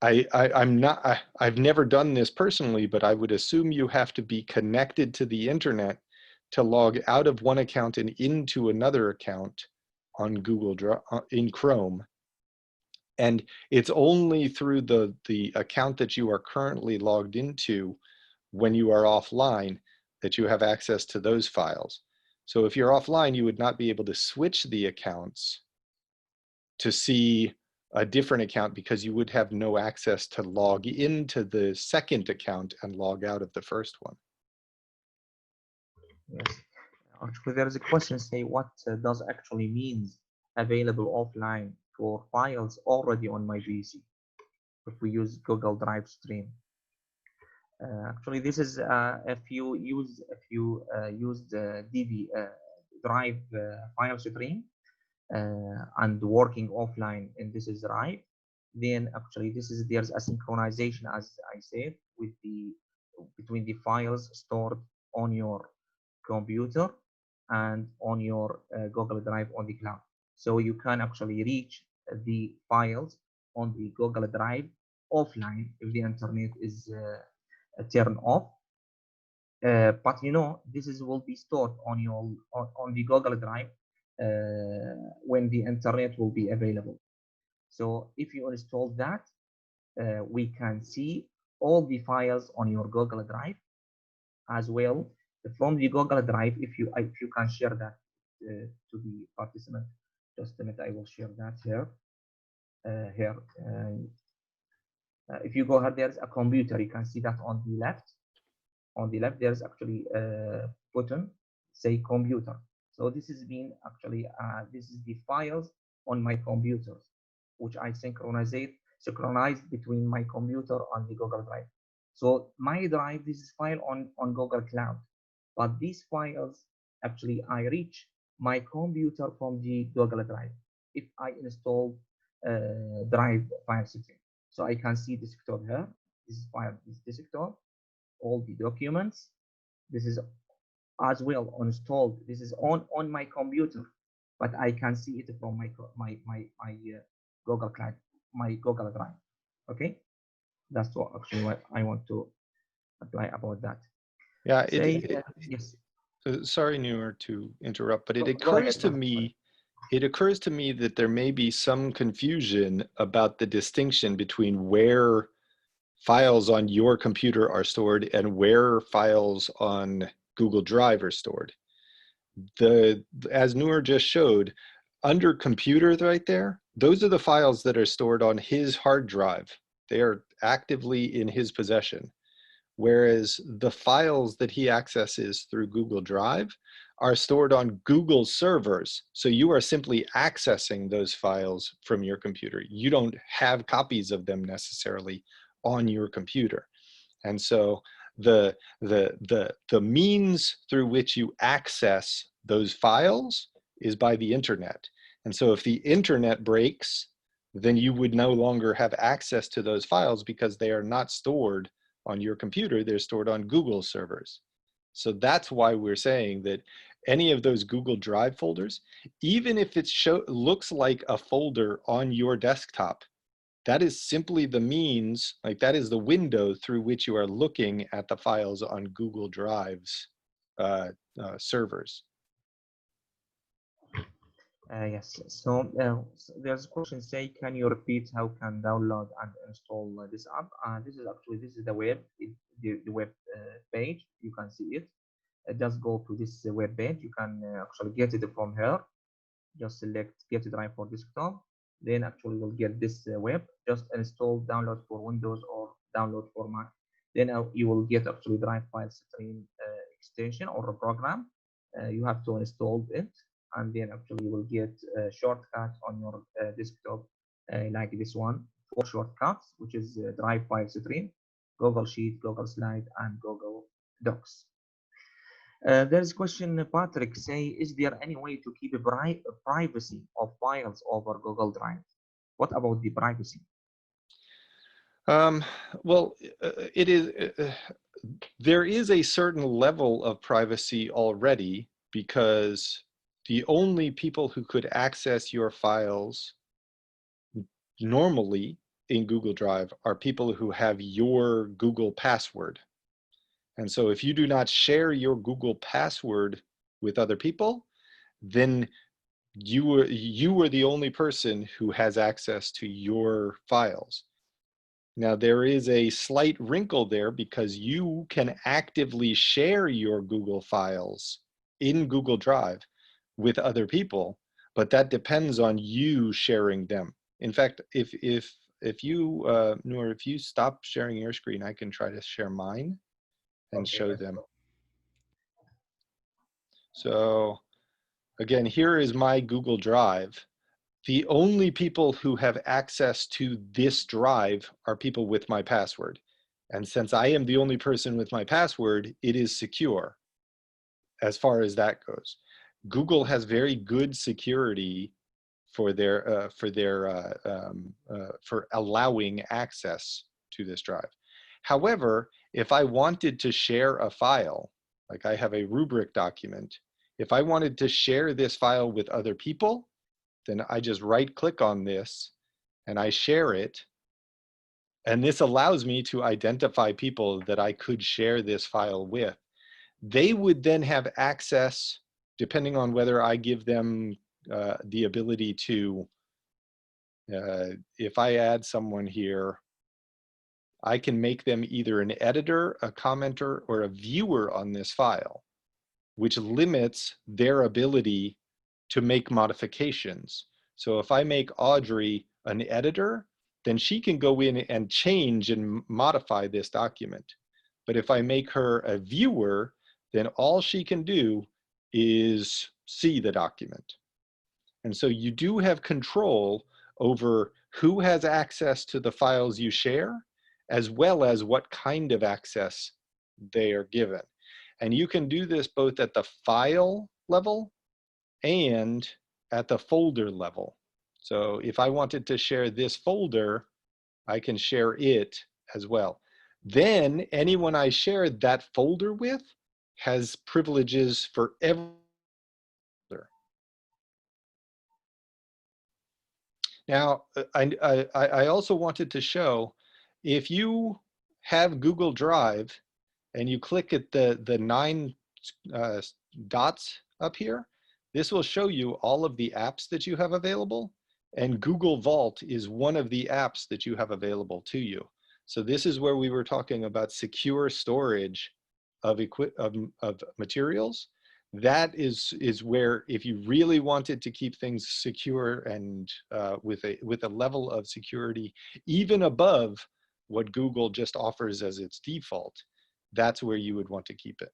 I've never done this personally, but I would assume you have to be connected to the internet to log out of one account and into another account on Google Drive in Chrome. And it's only through the account that you are currently logged into when you are offline that you have access to those files. So if you're offline, you would not be able to switch the accounts to see a different account because you would have no access to log into the second account and log out of the first one. Yes. Actually, there is a question say, what does actually means available offline for files already on my PC if we use Google Drive Stream? Actually, this is if you used DV Drive file stream and working offline, and this is Drive, then actually there's a synchronization, as I said, with between the files stored on your computer and on your Google Drive on the cloud. So you can actually reach the files on the Google Drive offline if the internet is turned off. But you know, this will be stored on your on the Google Drive when the internet will be available. So if you install that, we can see all the files on your Google Drive as well from the Google Drive. If you can share that to the participant, just a minute, I will share that here. If you go here, there's a computer. You can see that on the left. On the left, there's actually a button say computer. So this is being actually this is the files on my computers, which I synchronized between my computer and the Google Drive. So my drive, this is file on Google Cloud, but these files actually I reach my computer from the Google Drive if I install Drive file system. So I can see desktop here. This is file, this desktop, all the documents. This is as well installed. This is on my computer, but I can see it from my Google Cloud, my Google Drive. Okay, that's what actually what I want to apply about that. Yeah. Yes. Sorry, Noor, to interrupt, but it occurs to me. It occurs to me that there may be some confusion about the distinction between where files on your computer are stored and where files on Google Drive are stored. As Noor just showed, under computer right there, those are the files that are stored on his hard drive. They are actively in his possession. Whereas the files that he accesses through Google Drive are stored on Google servers. So you are simply accessing those files from your computer. You don't have copies of them necessarily on your computer. And so the means through which you access those files is by the internet. And so if the internet breaks, then you would no longer have access to those files because they are not stored on your computer, they're stored on Google servers. So that's why we're saying that any of those Google Drive folders, even if it looks like a folder on your desktop, that is simply the means, like that is the window through which you are looking at the files on Google Drive's servers. Yes, so there's a question say, can you repeat how can download and install this app? This is the web, the web page. You can see it. Just go to this web page. You can actually get it from here. Just select get Drive for desktop. Then actually you'll get this web. Just install download for Windows or download for Mac. Then you will get actually Drive file stream extension or a program. You have to install it. And then actually you will get a shortcut on your desktop like this one, 4 shortcuts, which is Drive file stream, Google Sheet, Google Slide, and Google Docs. There's a question, Patrick, say, is there any way to keep a privacy of files over Google Drive? What about the privacy? Well, it is. There is a certain level of privacy already because the only people who could access your files normally in Google Drive are people who have your Google password. And so if you do not share your Google password with other people, then you are the only person who has access to your files. Now, there is a slight wrinkle there because you can actively share your Google files in Google Drive with other people, but that depends on you sharing them. In fact, if you, Noor, if you stop sharing your screen, I can try to share mine and show them. So again, here is my Google Drive. The only people who have access to this drive are people with my password. And since I am the only person with my password, it is secure as far as that goes. Google has very good security for allowing access to this drive. However, if I wanted to share a file, like I have a rubric document. If I wanted to share this file with other people, then I just right click on this and I share it. And this allows me to identify people that I could share this file with. They would then have access, depending on whether I give them the ability to, if I add someone here, I can make them either an editor, a commenter, or a viewer on this file, which limits their ability to make modifications. So if I make Audrey an editor, then she can go in and change and modify this document. But if I make her a viewer, then all she can do is see the document. And so you do have control over who has access to the files you share, as well as what kind of access they are given. And you can do this both at the file level and at the folder level. So if I wanted to share this folder, I can share it as well. Then anyone I shared that folder with has privileges for every folder. Now, I also wanted to show, if you have Google Drive and you click at the 9 dots up here, this will show you all of the apps that you have available. And Google Vault is one of the apps that you have available to you. So this is where we were talking about secure storage of materials. That is where, if you really wanted to keep things secure and with a level of security even above what Google just offers as its default, that's where you would want to keep it.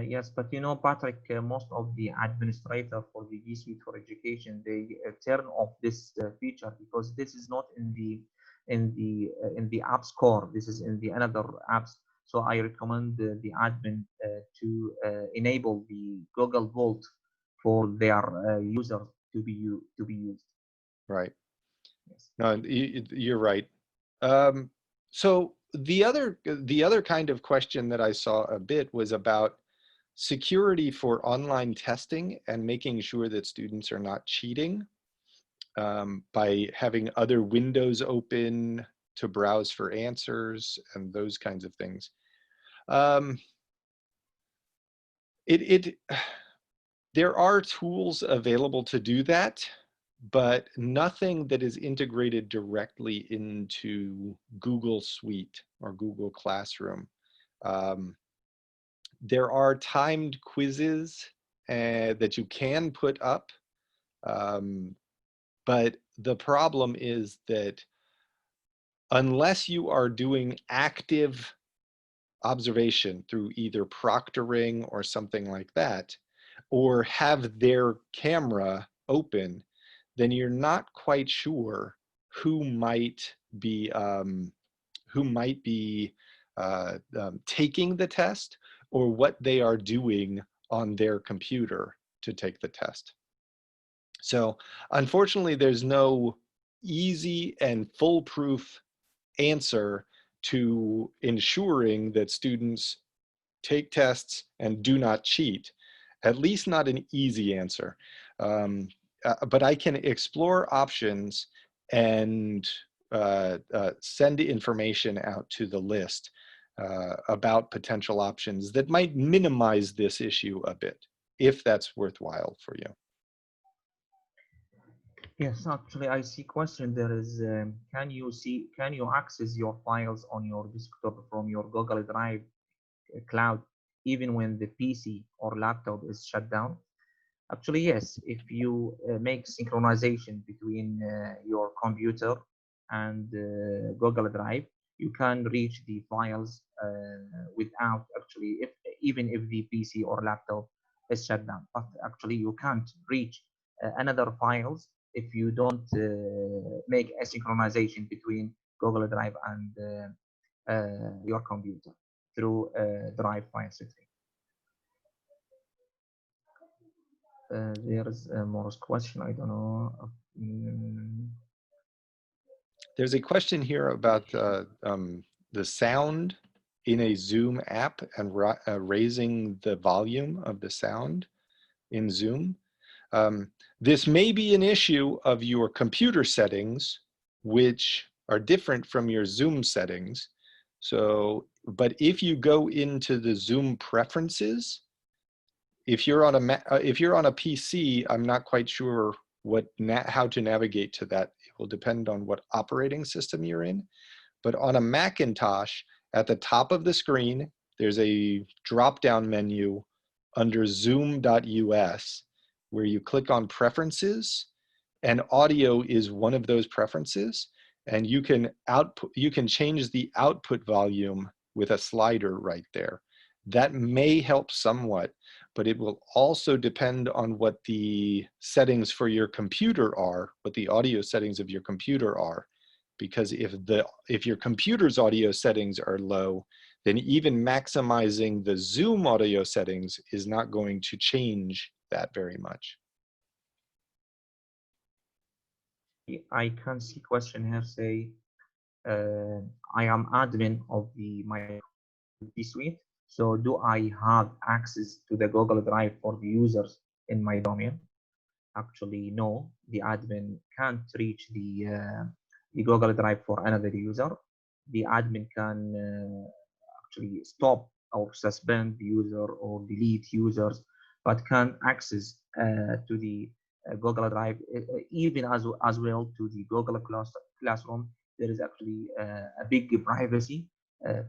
Yes, but you know, Patrick, most of the administrator for the G Suite for Education, they turn off this feature because this is not in the App Store. This is in the another apps. So I recommend the admin to enable the Google Vault for their users to be used. Right. Yes. No, you're right. So the other kind of question that I saw a bit was about security for online testing and making sure that students are not cheating by having other windows open to browse for answers and those kinds of things. There are tools available to do that, but nothing that is integrated directly into Google Suite or Google Classroom. There are timed quizzes that you can put up, but the problem is that unless you are doing active observation through either proctoring or something like that, or have their camera open, then you're not quite sure who might be taking the test or what they are doing on their computer to take the test. So unfortunately, there's no easy and foolproof answer to ensuring that students take tests and do not cheat, at least not an easy answer. But I can explore options and send information out to the list about potential options that might minimize this issue a bit, if that's worthwhile for you. Yes, actually, I see question. There is, can you access your files on your desktop from your Google Drive cloud, even when the PC or laptop is shut down? Actually, yes. If you make synchronization between your computer and Google Drive, you can reach the files without actually, even if the PC or laptop is shut down. But actually, you can't reach another files if you don't make a synchronization between Google Drive and your computer through Drive file system. There is a more question. I don't know. There's a question here about the sound in a Zoom app and raising the volume of the sound in Zoom. This may be an issue of your computer settings, which are different from your Zoom settings. So, but if you go into the Zoom preferences, if you're on a PC, I'm not quite sure how to navigate to that. It will depend on what operating system you're in. But on a Macintosh, at the top of the screen, there's a drop-down menu under zoom.us where you click on preferences, and audio is one of those preferences, and you can change the output volume with a slider right there. That may help somewhat, but it will also depend on what the settings for your computer are, what the audio settings of your computer are. Because if your computer's audio settings are low, then even maximizing the Zoom audio settings is not going to change that very much. I can see question here say, I am admin of my G Suite. So do I have access to the Google Drive for the users in my domain? Actually, no, the admin can't reach the Google Drive for another user. The admin can actually stop or suspend the user or delete users, but can access to the Google Drive, even as well to the Google Classroom. There is actually a big privacy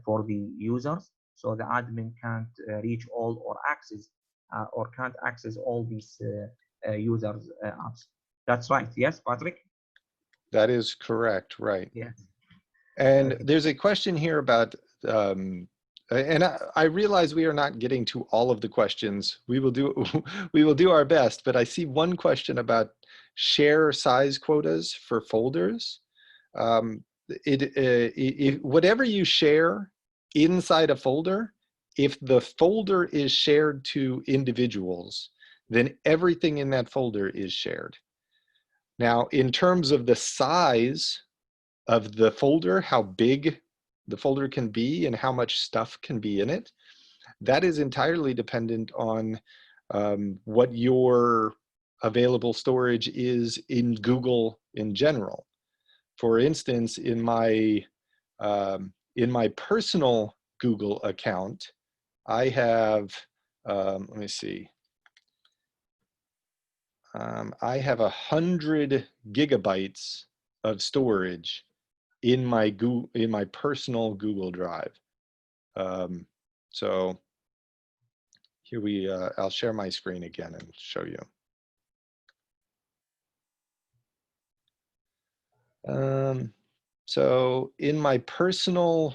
for the users, so the admin can't reach all or access or can't access all these users' apps. That's right. Yes, Patrick? That is correct, right. Yes. And Okay. there's a question here about, and I realize we are not getting to all of the questions. We will do our best, but I see one question about share size quotas for folders. Whatever you share inside a folder, if the folder is shared to individuals, then everything in that folder is shared. Now, in terms of the size of the folder, how big the folder can be and how much stuff can be in it, that is entirely dependent on what your available storage is in Google in general. For instance, in my personal Google account, I have, let me see, I have 100 gigabytes of storage in my personal Google Drive. So here I'll share my screen again and show you. So in my personal,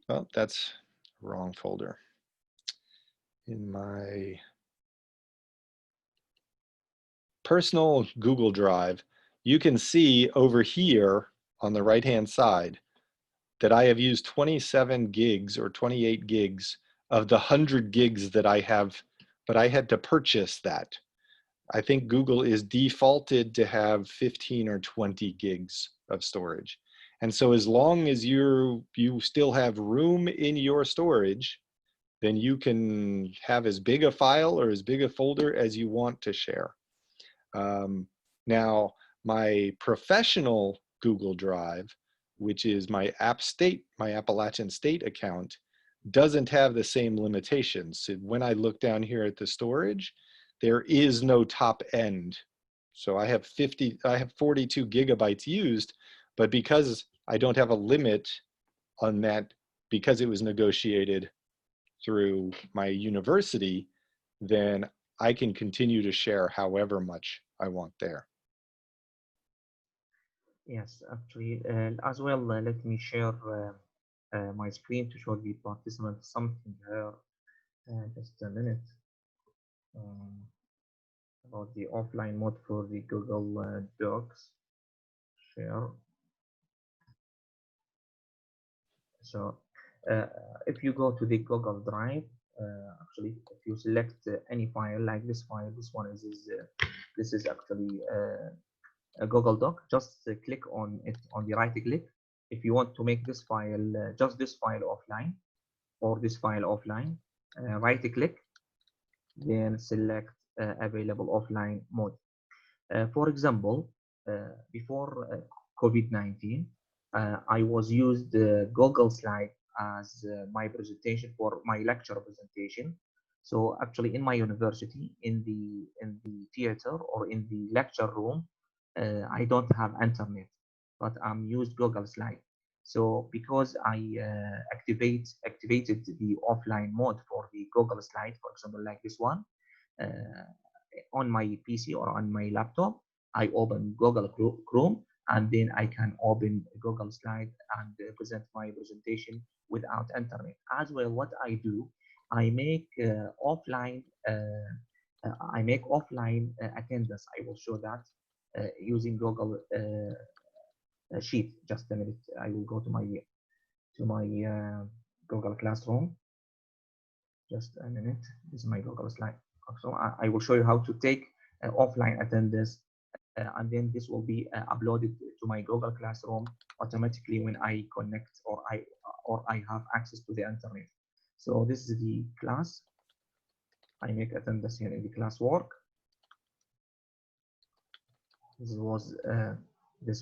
oh, that's the wrong folder. In my personal Google Drive, you can see over here on the right-hand side that I have used 27 gigs or 28 gigs of the 100 gigs that I have, but I had to purchase that. I think Google is defaulted to have 15 or 20 gigs of storage. And so as long as you still have room in your storage, then you can have as big a file or as big a folder as you want to share. Now, my professional Google Drive, which is my Appalachian State account, doesn't have the same limitations. So when I look down here at the storage, there is no top end. So I have 42 gigabytes used, but because I don't have a limit on that, because it was negotiated through my university, then I can continue to share however much I want there. Yes, actually, as well, let me share my screen to show the participants something here. Just a minute. About the offline mode for the Google Docs. Share. So if you go to the Google Drive, actually, if you select any file like this file, this one this is actually a Google Doc. Just click on it on the right click. If you want to make this file, just this file offline, or this file offline, right click, then select available offline mode. For example, before COVID-19, I was used Google Slide as my presentation for my lecture presentation. So actually in my university, in the theater or in the lecture room, I don't have internet, but I'm used Google Slide. So because I activated the offline mode for the Google Slide, for example, like this one, on my PC or on my laptop, I open Google Chrome, and then I can open Google Slide and present my presentation without internet. As well, what I do, I make offline attendance. I will show that using Google Sheet. Just a minute. I will go to my Google Classroom. Just a minute. This is my Google Slide. So I will show you how to take offline attendance, and then this will be uploaded to my Google Classroom automatically when I connect or I have access to the internet. So this is the class. I make attendance here in the classwork. This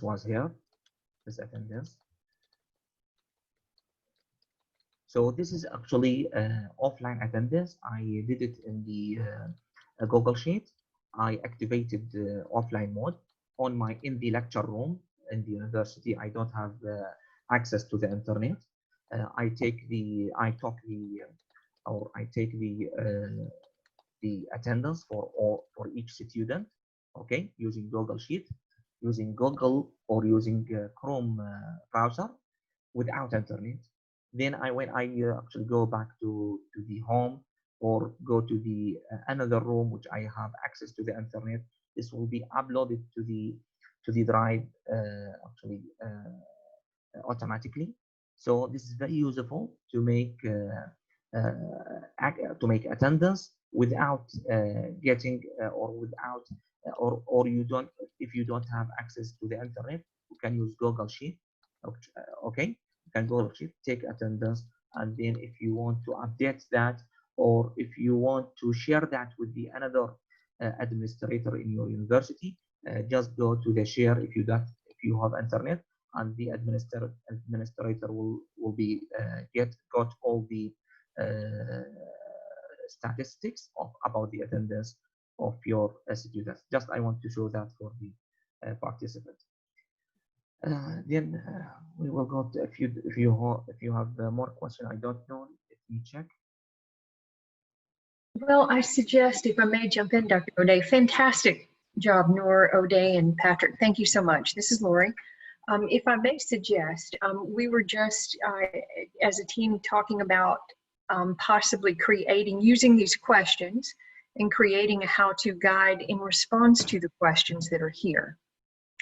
was here, this attendance. So this is actually offline attendance. I did it in the Google Sheet. I activated offline mode in the lecture room in the university. I don't have access to the internet. I take the attendance for each student, okay, using Google Sheet, using Google or using Chrome browser without internet. Then when I actually go back to the home or go to the another room which I have access to the internet, this will be uploaded to the drive automatically. So this is very useful to make attendance without getting or you don't, if you don't have access to the internet, you can use Google Sheet. Okay, you can Google Sheet, take attendance, and then if you want to update that, or if you want to share that with the another administrator in your university, just go to the share if you have internet, and the administrator will be got all the statistics about the attendance of your students. Just I want to show that for the participants. Then we will go to if you have more question. I don't know. Let me check. Well, I suggest, if I may jump in, Dr. O'Day, fantastic job, Noor, O'Day, and Patrick. Thank you so much. This is Lori. If I may suggest, we were just, as a team, talking about possibly using these questions and creating a how-to guide in response to the questions that are here.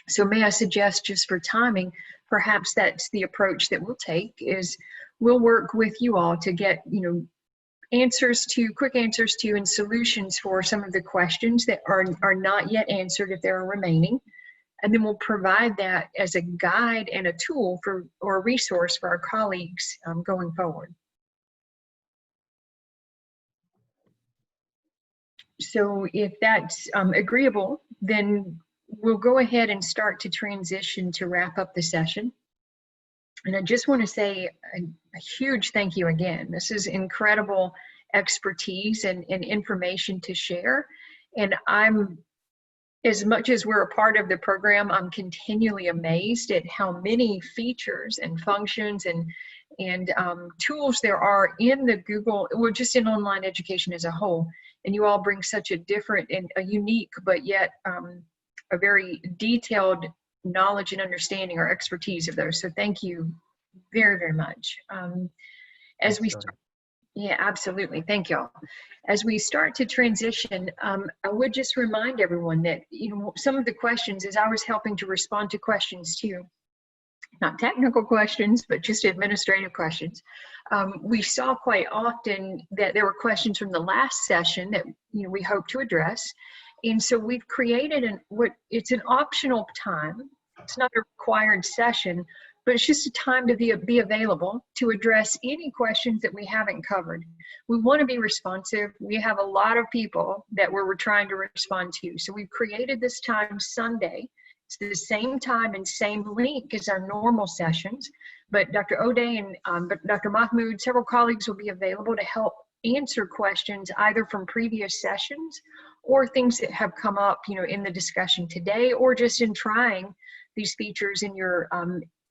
So may I suggest, just for timing, perhaps that's the approach that we'll take, is we'll work with you all to get, quick answers to and solutions for some of the questions that are not yet answered if there are remaining. And then we'll provide that as a guide and a tool or a resource for our colleagues going forward. So if that's agreeable, then we'll go ahead and start to transition to wrap up the session. And I just want to say a huge thank you again. This is incredible expertise and information to share. And as much as we're a part of the program, I'm continually amazed at how many features and functions and tools there are in the Google, or just in online education as a whole. And you all bring such a different and a unique, but yet a very detailed knowledge and understanding or expertise of those. So thank you very, very much. As we start, yeah, absolutely. Thank you all. As we start to transition, I would just remind everyone that, some of the questions, as I was helping to respond to questions too, not technical questions, but just administrative questions. We saw quite often that there were questions from the last session that we hope to address. And so we've created it's an optional time. It's not a required session, but it's just a time to be available to address any questions that we haven't covered. We want to be responsive. We have a lot of people that we're trying to respond to. So we've created this time Sunday. It's the same time and same link as our normal sessions, but Dr. O'Day and Dr. Mahmoud, several colleagues will be available to help answer questions either from previous sessions or things that have come up, in the discussion today, or just in trying these features in your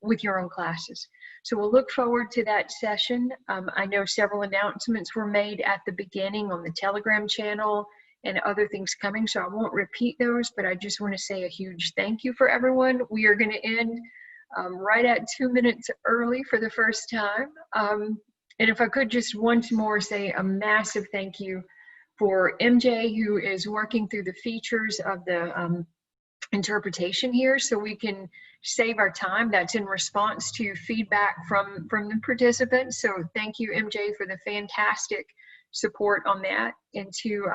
with your own classes. So we'll look forward to that session. I know several announcements were made at the beginning on the Telegram channel and other things coming, so I won't repeat those, but I just want to say a huge thank you for everyone. We are going to end right at 2 minutes early for the first time. And if I could just once more say a massive thank you for MJ, who is working through the features of the interpretation here so we can save our time. That's in response to feedback from the participants. So thank you, MJ, for the fantastic support on that. And to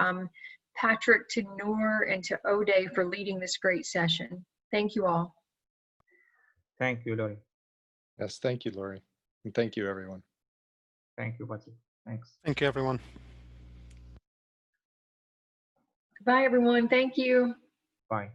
Patrick, to Noor, and to O'Day for leading this great session. Thank you all. Thank you, Lori. Yes, thank you, Lori. And thank you, everyone. Thank you, Patrick. Thanks. Thank you, everyone. Bye, everyone. Thank you. Bye.